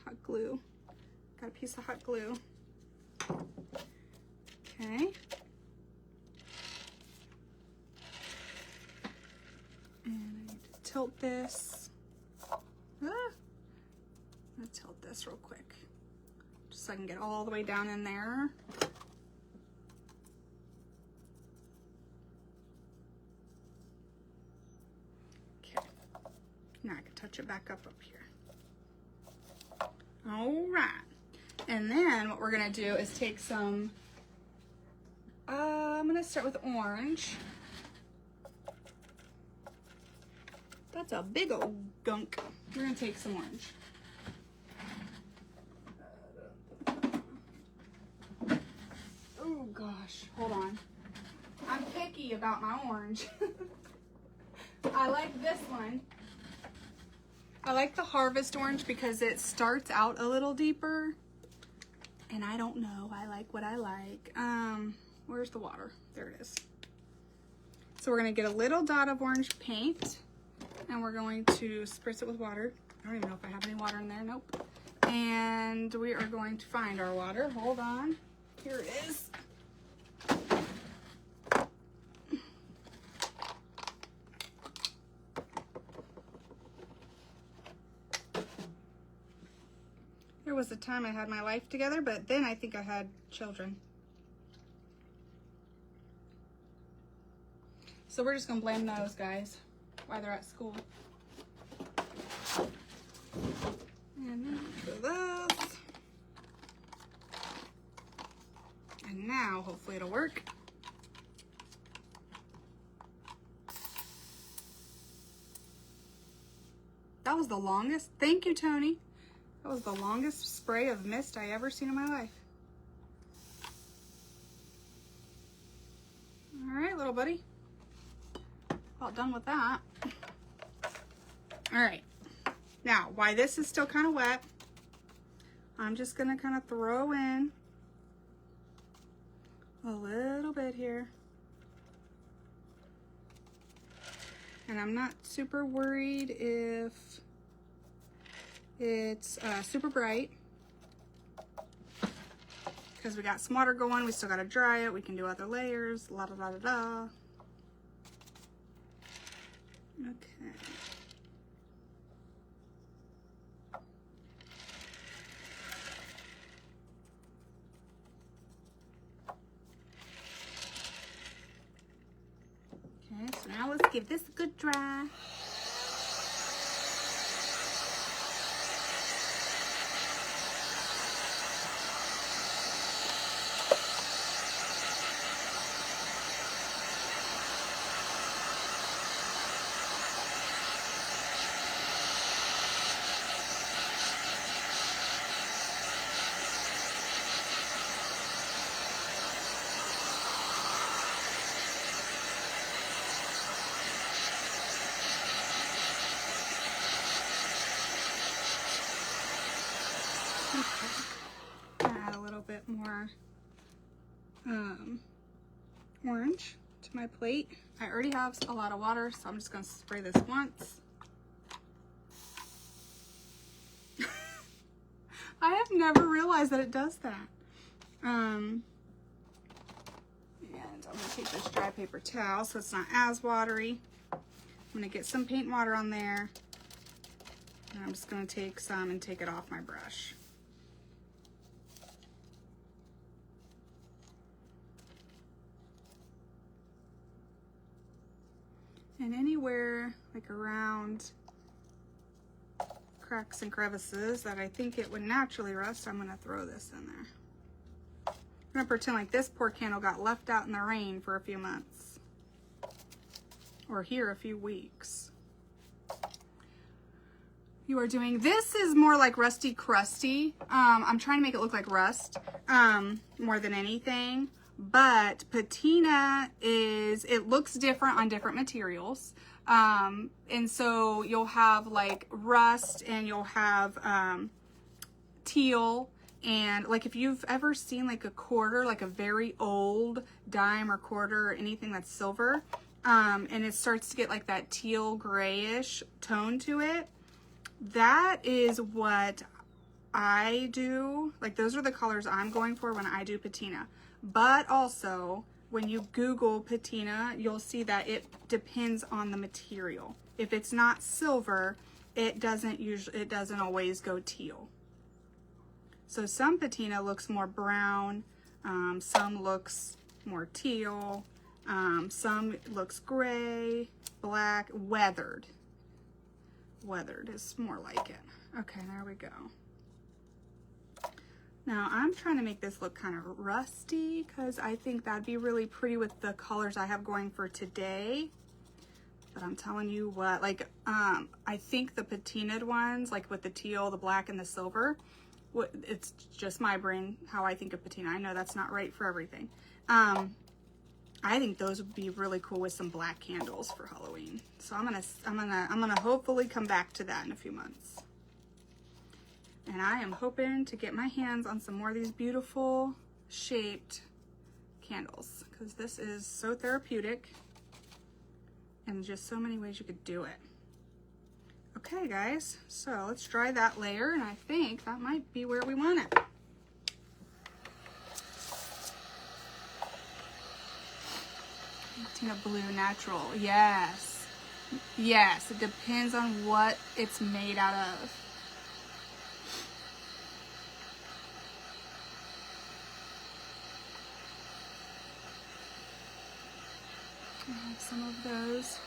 A: Hot glue. Got a piece of hot glue. Okay. And I need to tilt this. I'm gonna tilt this real quick, just so I can get all the way down in there. Okay, now I can touch it back up here. All right, and then what we're gonna do is take some, I'm gonna start with orange. That's a big old gunk. We're gonna take some orange. Oh gosh, hold on. I'm picky about my orange. I like this one. I like the Harvest orange because it starts out a little deeper. And I don't know, I like what I like. Where's the water? There it is. So we're gonna get a little dot of orange paint and we're going to spritz it with water. I don't even know if I have any water in there, nope. And we are going to find our water, hold on. Here it is. There was a time I had my life together, but then I think I had children. So we're just gonna blame those guys while they're at school. And then do this. And now, hopefully it'll work. That was the longest, thank you, Tony. That was the longest spray of mist I ever seen in my life. All right, little buddy. All done with that. All right. Now, while this is still kind of wet, I'm just gonna kind of throw in a little bit here. And I'm not super worried if it's super bright, because we got some water going, we still got to dry it, we can do other layers, la da da da da. Okay. give this a good dry. Add a little bit more orange to my plate. I already have a lot of water, so I'm just going to spray this once. I have never realized that it does that. And I'm going to take this dry paper towel so it's not as watery. I'm going to get some paint and water on there. And I'm just going to take some and take it off my brush. And anywhere like around cracks and crevices that I think it would naturally rust, I'm gonna throw this in there. I'm gonna pretend like this poor candle got left out in the rain for a few months. Or here a few weeks. You are doing, this is more like Rusty Crusty. I'm trying to make it look like rust more than anything. But patina is, it looks different on different materials. And so you'll have like rust and you'll have teal. And like if you've ever seen like a quarter, like a very old dime or quarter or anything that's silver, and it starts to get like that teal grayish tone to it, that is what I do. Like those are the colors I'm going for when I do patina. But also, when you Google patina, you'll see that it depends on the material. If it's not silver, it doesn't always go teal. So some patina looks more brown, some looks more teal, some looks gray, black, weathered. Weathered is more like it. Okay, there we go. Now I'm trying to make this look kind of rusty because I think that'd be really pretty with the colors I have going for today. But I'm telling you what, like, I think the patinaed ones, like with the teal, the black, and the silver, it's just my brain, how I think of patina. I know that's not right for everything. I think those would be really cool with some black candles for Halloween. So I'm gonna hopefully come back to that in a few months. And I am hoping to get my hands on some more of these beautiful shaped candles because this is so therapeutic and just so many ways you could do it. Okay guys, so let's dry that layer and I think that might be where we want it. Patina Blue Natural, yes. Yes, it depends on what it's made out of. Some of those.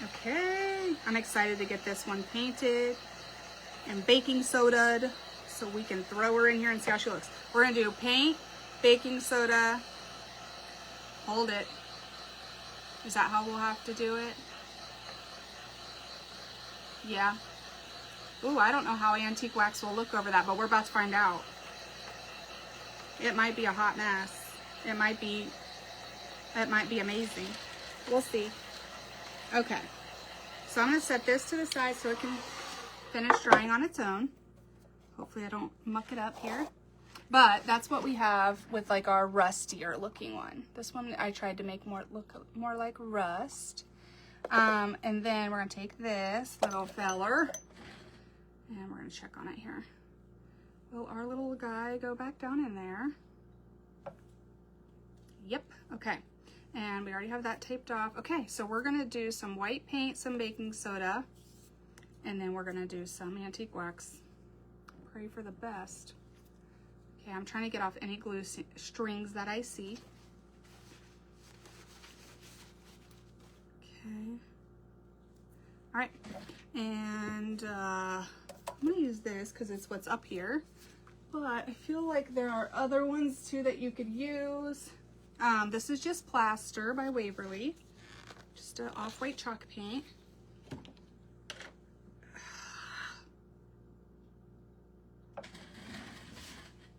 A: Okay, I'm excited to get this one painted and baking soda'd so we can throw her in here and see how she looks. We're gonna do paint, baking soda, hold it. Is that how we'll have to do it? Yeah. Ooh, I don't know how antique wax will look over that, but we're about to find out. It might be a hot mess. It might be amazing. We'll see. Okay, so I'm gonna set this to the side so it can finish drying on its own. Hopefully I don't muck it up here. But that's what we have with like our rustier looking one. This one I tried to make look more like rust. And then we're gonna take this little feller and we're gonna check on it here. Will our little guy go back down in there? Yep, okay. And we already have that taped off. Okay, so we're gonna do some white paint, some baking soda, and then we're gonna do some antique wax. Pray for the best. Okay, I'm trying to get off any glue strings that I see. Okay. All right, and I'm gonna use this because it's what's up here, but I feel like there are other ones too that you could use. This is just Plaster by Waverly, just an off-white chalk paint.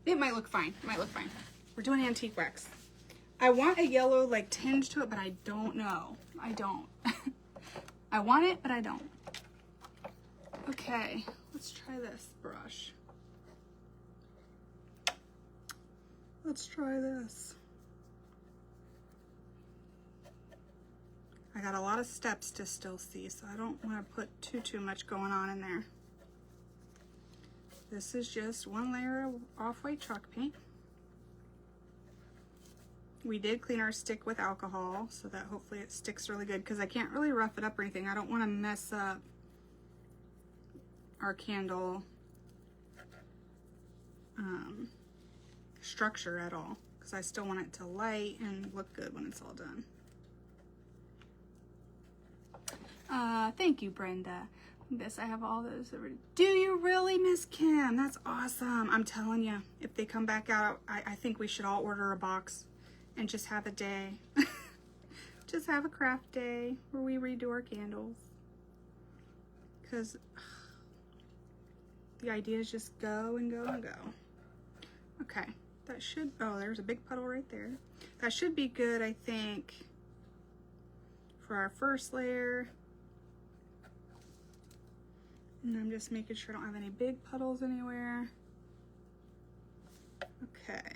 A: It might look fine, it might look fine. We're doing antique wax. I want a yellow like tinge to it, but I don't know. I don't. I want it, but I don't. Okay, let's try this brush. Let's try this. I got a lot of steps to still see, so I don't want to put too much going on in there. This is just one layer of off-white chalk paint. We did clean our stick with alcohol so that hopefully it sticks really good, because I can't really rough it up or anything. I don't want to mess up our candle structure at all, because I still want it to light and look good when it's all done. Thank you, Brenda. This, I have all those already. Do you really, Miss Kim? That's awesome. I'm telling you, if they come back out, I think we should all order a box and just have a day. Just have a craft day where we redo our candles. Because the ideas just go and go and go. Okay, that should, oh, there's a big puddle right there. That should be good, I think, for our first layer. And I'm just making sure I don't have any big puddles anywhere. Okay.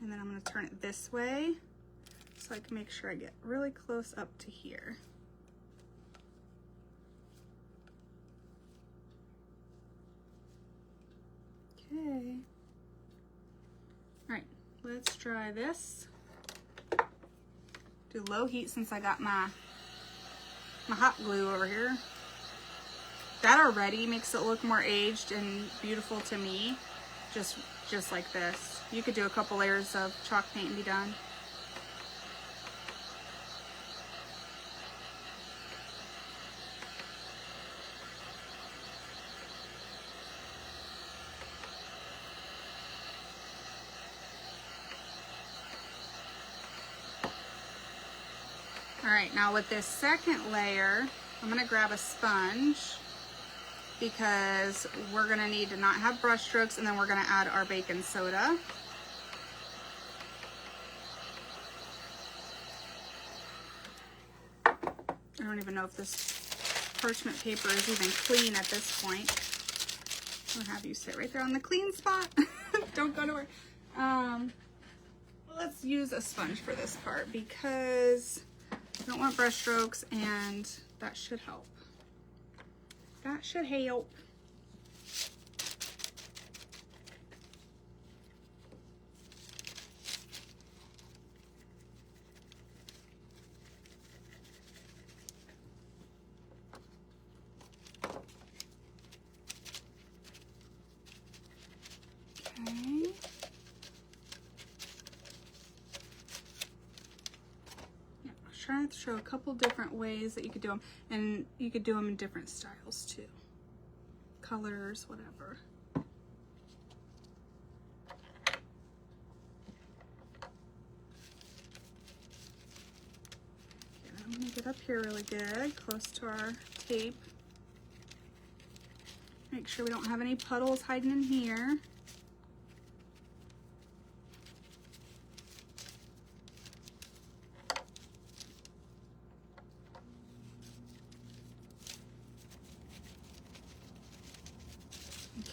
A: And then I'm going to turn it this way so I can make sure I get really close up to here. Okay. All right, let's try this. Do low heat since I got my hot glue over here. That already makes it look more aged and beautiful to me, just like this. You could do a couple layers of chalk paint and be done. All right, now with this second layer, I'm gonna grab a sponge because we're gonna need to not have brush strokes, and then we're gonna add our baking soda. I don't even know if this parchment paper is even clean at this point. I'll have you sit right there on the clean spot. Don't go to work. Let's use a sponge for this part because I don't want brush strokes, and that should help. That should help. Okay. Trying to show a couple different ways that you could do them, and you could do them in different styles too, colors, whatever. Okay, I'm gonna get up here really good, close to our tape. Make sure we don't have any puddles hiding in here.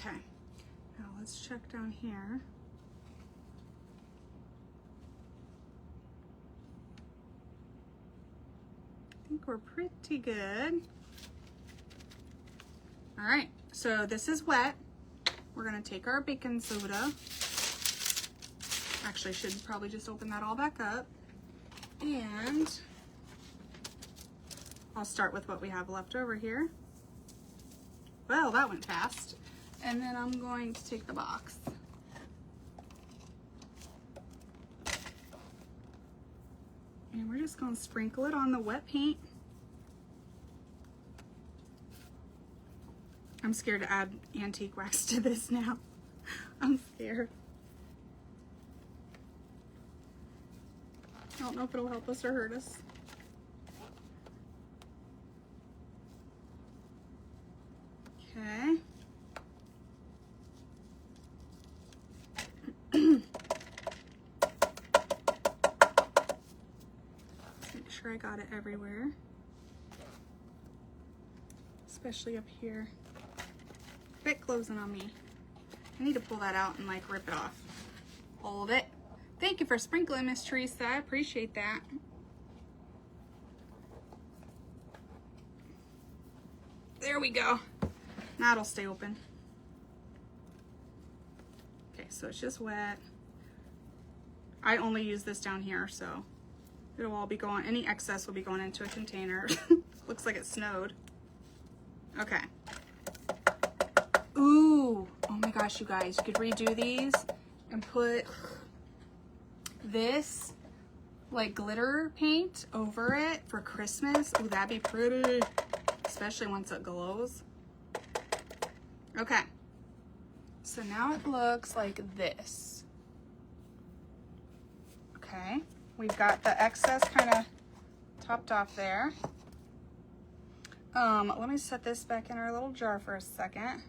A: Okay, now let's check down here. I think we're pretty good. All right, so this is wet. We're gonna take our baking soda. Actually, should probably just open that all back up. And I'll start with what we have left over here. Well, that went fast. And then I'm going to take the box. And we're just gonna sprinkle it on the wet paint. I'm scared to add antique wax to this now. I'm scared. I don't know if it'll help us or hurt us. Okay. Make sure I got it everywhere. Especially up here. Bit closing on me. I need to pull that out and like rip it off. Hold it. Thank you for sprinkling, Miss Teresa. I appreciate that. There we go. Now it'll stay open. Okay, so it's just wet. I only use this down here, so it'll all be going, any excess will be going into a container. Looks like it snowed. Okay. Ooh, oh my gosh, you guys, you could redo these and put this like glitter paint over it for Christmas. Ooh, that'd be pretty, especially once it glows. Okay, so now it looks like this. Okay, we've got the excess kind of topped off there. Let me set this back in our little jar for a second.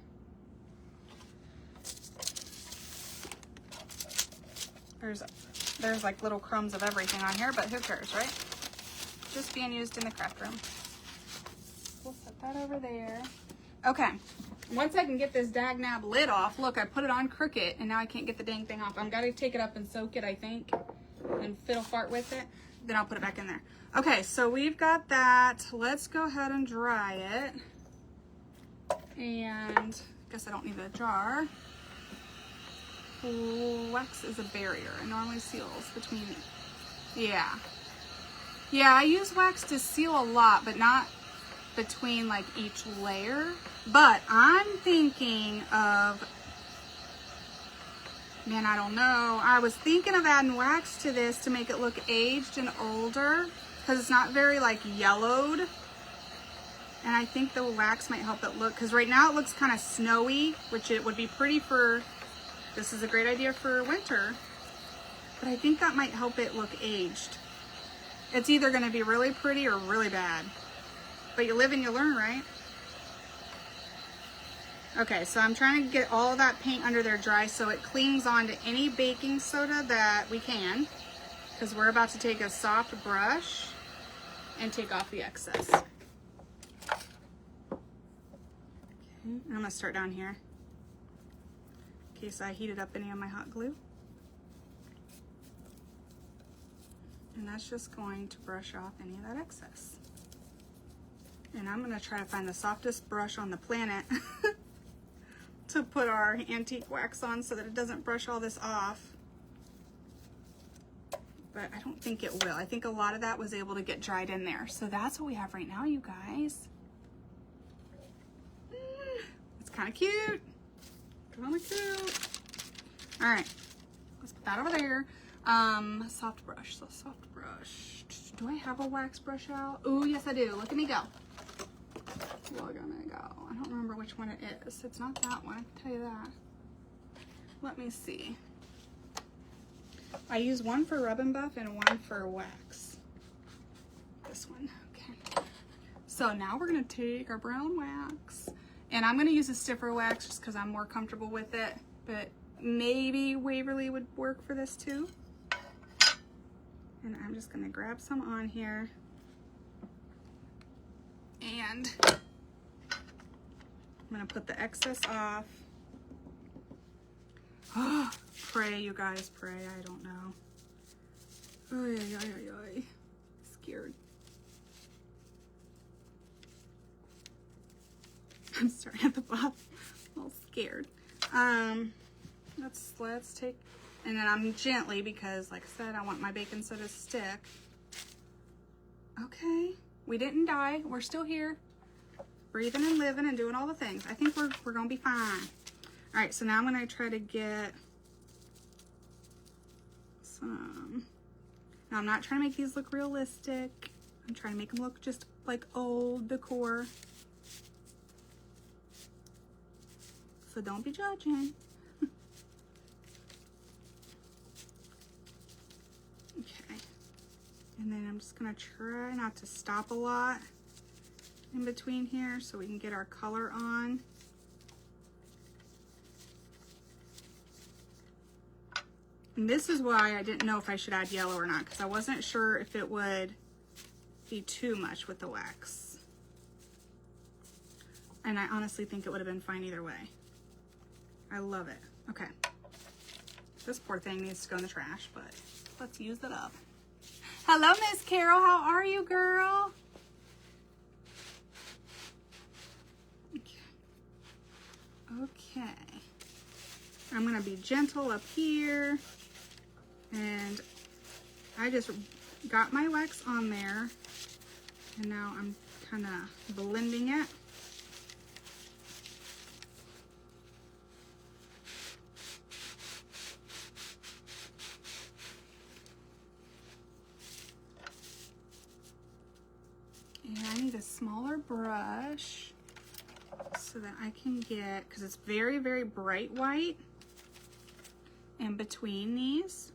A: There's like little crumbs of everything on here, but who cares, right? Just being used in the craft room. We'll set that over there. Okay, once I can get this dagnab lid off, look, I put it on crooked and now I can't get the dang thing off. I'm gonna take it up and soak it, I think, and fiddle fart with it. Then I'll put it back in there. Okay, so we've got that. Let's go ahead and dry it. And I guess I don't need a jar. Wax is a barrier. It normally seals between, yeah, I use wax to seal a lot, but not between like each layer. But I'm thinking of, man, I don't know, I was thinking of adding wax to this to make it look aged and older, because it's not very like yellowed, and I think the wax might help it look, because right now it looks kind of snowy, which it would be pretty for, this is a great idea for winter, but I think that might help it look aged. It's either going to be really pretty or really bad, but you live and you learn, right? Okay, so I'm trying to get all that paint under there dry so it clings onto any baking soda that we can, because we're about to take a soft brush and take off the excess. Okay, I'm going to start down here in case I heated up any of my hot glue. And that's just going to brush off any of that excess. And I'm going to try to find the softest brush on the planet to put our antique wax on so that it doesn't brush all this off. But I don't think it will. I think a lot of that was able to get dried in there. So that's what we have right now, you guys. It's kind of cute. Kind of cute. All right, let's put that over there. Soft brush, so soft brush. Do I have a wax brush out? Oh, yes I do. Look at me go. Look at me go. I don't remember which one it is. It's not that one, I can tell you that. Let me see. I use one for Rub and Buff and one for wax. This one, okay. So now we're gonna take our brown wax, and I'm gonna use a stiffer wax just because I'm more comfortable with it, but maybe Waverly would work for this too. And I'm just gonna grab some on here. And I'm gonna put the excess off. Oh, pray, you guys, pray. I don't know. Oy, oy, oy, oy. Scared. I'm starting at the bottom. I'm all scared. Let's take, and then I'm gently, because like I said, I want my baking soda to stick. Okay, we didn't die. We're still here, breathing and living and doing all the things. I think we're gonna be fine. All right, so now I'm gonna try to get some, Now I'm not trying to make these look realistic. I'm trying to make them look just like old decor. So don't be judging. Okay. And then I'm just gonna try not to stop a lot in between here so we can get our color on. And this is why I didn't know if I should add yellow or not, because I wasn't sure if it would be too much with the wax. And I honestly think it would have been fine either way. I love it. Okay. This poor thing needs to go in the trash, but let's use it up. Hello, Miss Carol. How are you, girl? Okay. I'm going to be gentle up here. And I just got my wax on there. And now I'm kind of blending it. And I need a smaller brush so that I can get, because it's very, very bright white in between these.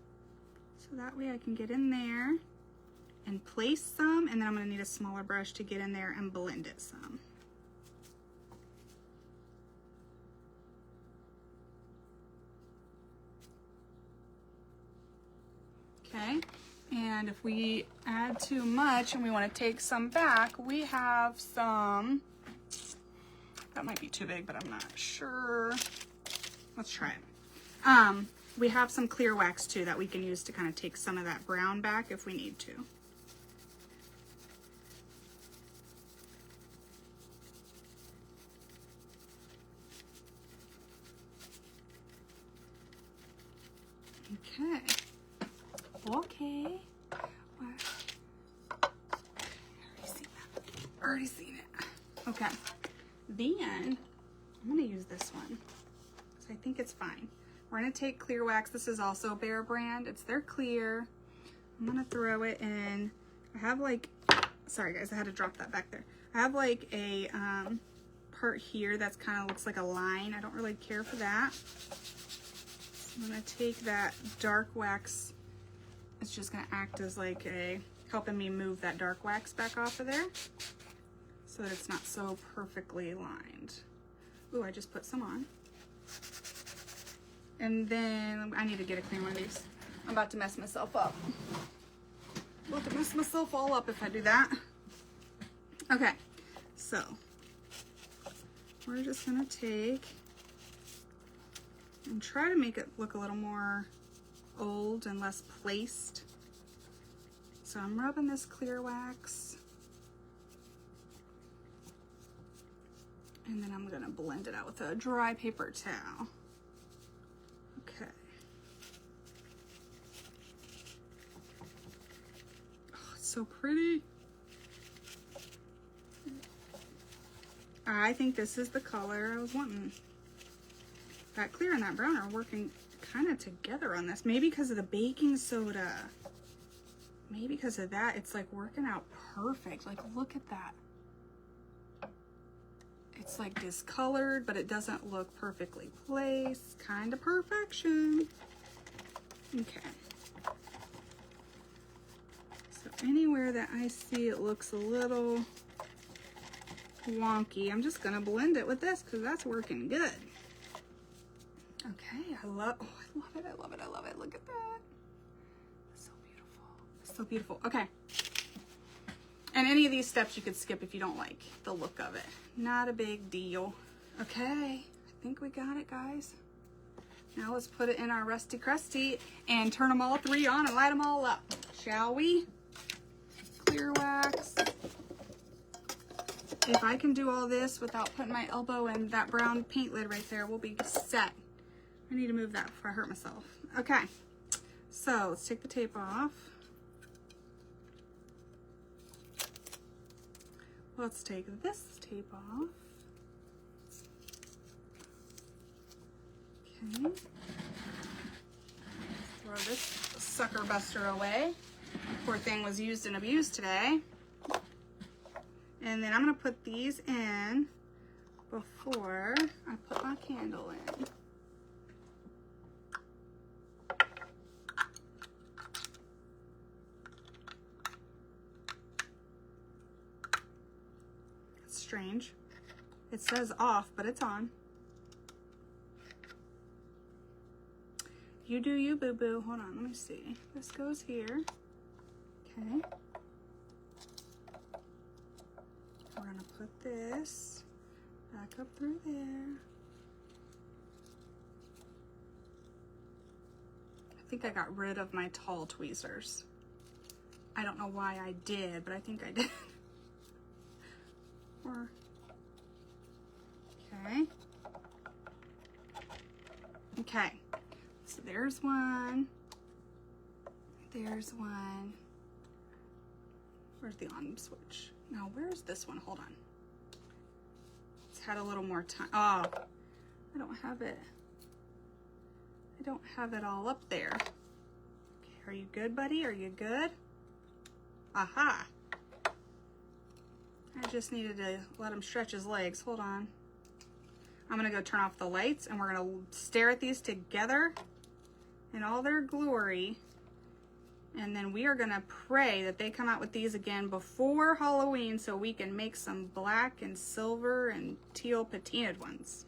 A: So that way I can get in there and place some, and then I'm going to need a smaller brush to get in there and blend it some. Okay, and if we add too much and we want to take some back, we have some, that might be too big, but I'm not sure. Let's try it. We have some clear wax too that we can use to kind of take some of that brown back if we need to. Okay. Okay. Already seen it. Okay. Then I'm gonna use this one. So I think it's fine. We're gonna take clear wax. This is also Behr brand. It's their clear. I'm gonna throw it in. I have like, sorry guys, I had to drop that back there. I have like a part here that's kind of looks like a line. I don't really care for that. So I'm gonna take that dark wax. It's just gonna act as like a, helping me move that dark wax back off of there so that it's not so perfectly lined. Ooh, I just put some on. And then I need to get a clean one of these. I'm about to mess myself up. I'm about to mess myself all up if I do that. Okay, so we're just gonna take and try to make it look a little more old and less placed. So I'm rubbing this clear wax. And then I'm gonna blend it out with a dry paper towel. Okay. Oh, it's so pretty. I think this is the color I was wanting. That clear and that brown are working kind of together on this. Maybe because of the baking soda. Maybe because of that, it's like working out perfect. Like, look at that. It's like discolored, but it doesn't look perfectly placed. Kind of perfection. Okay. So anywhere that I see it looks a little wonky, I'm just gonna blend it with this because that's working good. Okay, I love it, I love it, I love it. Look at that. It's so beautiful. It's so beautiful. Okay. And any of these steps you could skip if you don't like the look of it. Not a big deal. Okay, I think we got it, guys. Now let's put it in our Rusty Crusty and turn them all three on and light them all up, shall we? Clear wax. If I can do all this without putting my elbow in that brown paint lid right there, we'll be set. I need to move that before I hurt myself. Okay, so let's take the tape off. Let's take this tape off. Okay. Throw this sucker buster away. Poor thing was used and abused today. And then I'm going to put these in before I put my candle in. It's strange. It says off, but it's on. You do you, boo-boo. Hold on, let me see. This goes here. Okay. We're gonna put this back up through there. I think I got rid of my tall tweezers. I don't know why I did, but I think I did. Okay. Okay. So there's one. There's one. Where's the on switch? Now, where's this one? Hold on. It's had a little more time. Oh, I don't have it. I don't have it all up there. Okay, are you good, buddy? Are you good? Aha. I just needed to let him stretch his legs. Hold on. I'm gonna go turn off the lights and we're gonna stare at these together in all their glory. And then we are gonna pray that they come out with these again before Halloween so we can make some black and silver and teal patinaed ones.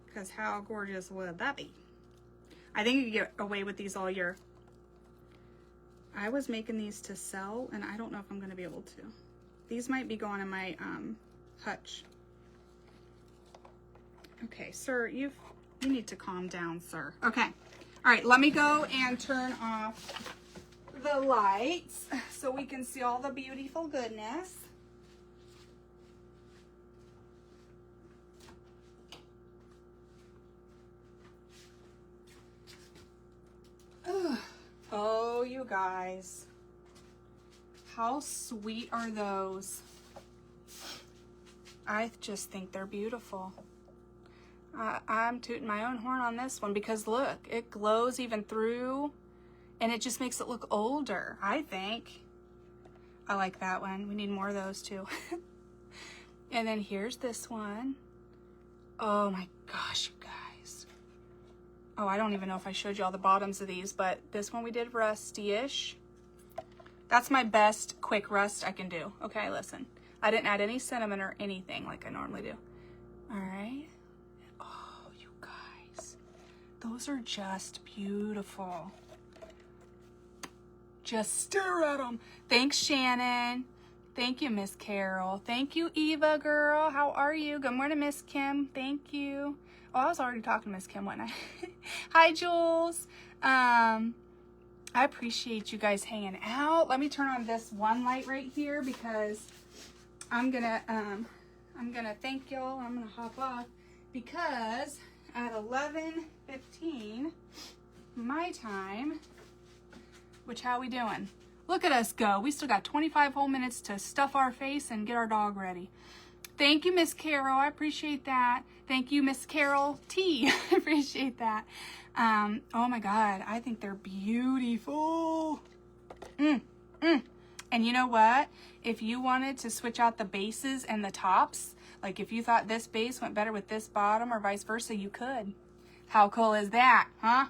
A: Because how gorgeous would that be? I think you can get away with these all year. I was making these to sell and I don't know if I'm gonna be able to. These might be going in my hutch. Okay, sir, you need to calm down, sir. Okay, all right, let me go and turn off the lights so we can see all the beautiful goodness. Ugh. Oh, you guys. How sweet are those? I just think they're beautiful. I'm tooting my own horn on this one because look, it glows even through and it just makes it look older, I think. I like that one. We need more of those too. And then here's this one. Oh my gosh, you guys. Oh, I don't even know if I showed you all the bottoms of these, but this one we did rusty-ish. That's my best quick rust I can do. Okay, listen. I didn't add any cinnamon or anything like I normally do. All right. Oh, you guys. Those are just beautiful. Just stare at them. Thanks, Shannon. Thank you, Miss Carol. Thank you, Eva, girl. How are you? Good morning, Miss Kim. Thank you. Oh, I was already talking to Miss Kim, wasn't I? Hi, Jules. I appreciate you guys hanging out. Let me turn on this one light right here because I'm gonna thank y'all. I'm gonna hop off because at 11:15 my time, which how we doing? Look at us go. We still got 25 whole minutes to stuff our face and get our dog ready. Thank you, Miss Carol. I appreciate that. Thank you, Miss Carol T. I appreciate that. Oh my God, I think they're beautiful. And you know what? If you wanted to switch out the bases and the tops, like if you thought this base went better with this bottom or vice versa, you could. How cool is that, huh?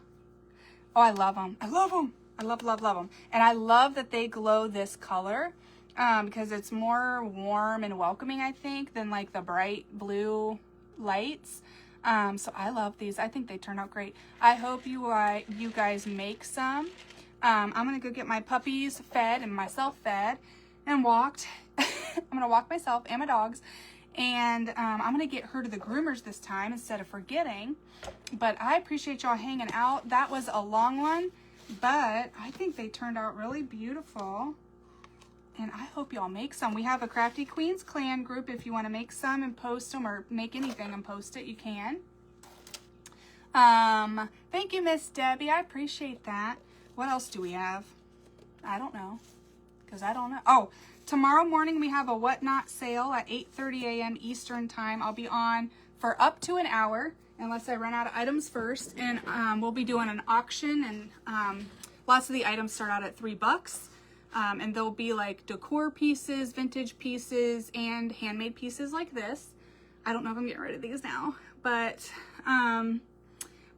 A: Oh, I love them. I love them. I love, love, love them. And I love that they glow this color because it's more warm and welcoming, I think, than like the bright blue lights. So I love these. I think they turn out great. I hope you guys make some. I'm going to go get my puppies fed and myself fed and walked. I'm going to walk myself and my dogs. And I'm going to get her to the groomers this time instead of forgetting. But I appreciate y'all hanging out. That was a long one, but I think they turned out really beautiful. And I hope y'all make some. We have a Crafty Queens Clan group. If you want to make some and post them or make anything and post it, you can. Thank you, Miss Debbie. I appreciate that. What else do we have? I don't know. Because I don't know. Oh, tomorrow morning we have a Whatnot sale at 8:30 a.m. Eastern time. I'll be on for up to an hour unless I run out of items first. And we'll be doing an auction and lots of the items start out at $3. And there'll be like decor pieces, vintage pieces, and handmade pieces like this. I don't know if I'm getting rid of these now, but a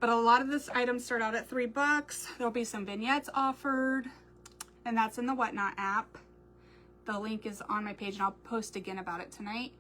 A: lot of this items start out at $3. There'll be some vignettes offered, and that's in the Whatnot app. The link is on my page, and I'll post again about it tonight.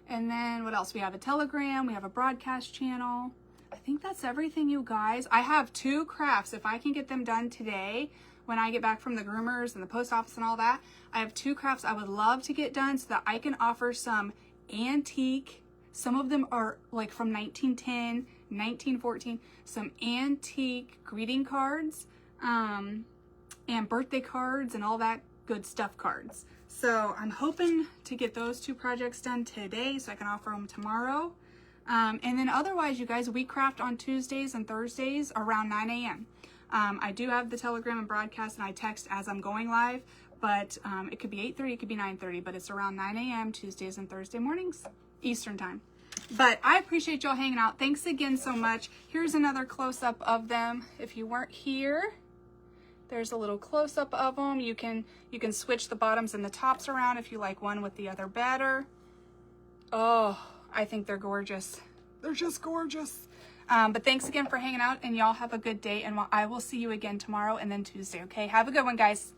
A: And then what else? We have a Telegram, we have a broadcast channel. I think that's everything, you guys. I have 2 crafts. If I can get them done today, when I get back from the groomers and the post office and all that, I have 2 crafts I would love to get done so that I can offer some antique, some of them are like from 1910, 1914, some antique greeting cards, and birthday cards and all that good stuff cards. So I'm hoping to get those 2 projects done today so I can offer them tomorrow. And then otherwise, you guys, we craft on Tuesdays and Thursdays around 9 a.m. I do have the Telegram and broadcast, and I text as I'm going live, but it could be 8:30, it could be 9:30, but it's around 9 a.m. Tuesdays and Thursday mornings, Eastern time. But I appreciate y'all hanging out. Thanks again so much. Here's another close-up of them. If you weren't here, there's a little close-up of them. You can switch the bottoms and the tops around if you like one with the other better. Oh, I think they're gorgeous. They're just gorgeous. But thanks again for hanging out, and y'all have a good day, and I will see you again tomorrow and then Tuesday, okay? Have a good one, guys.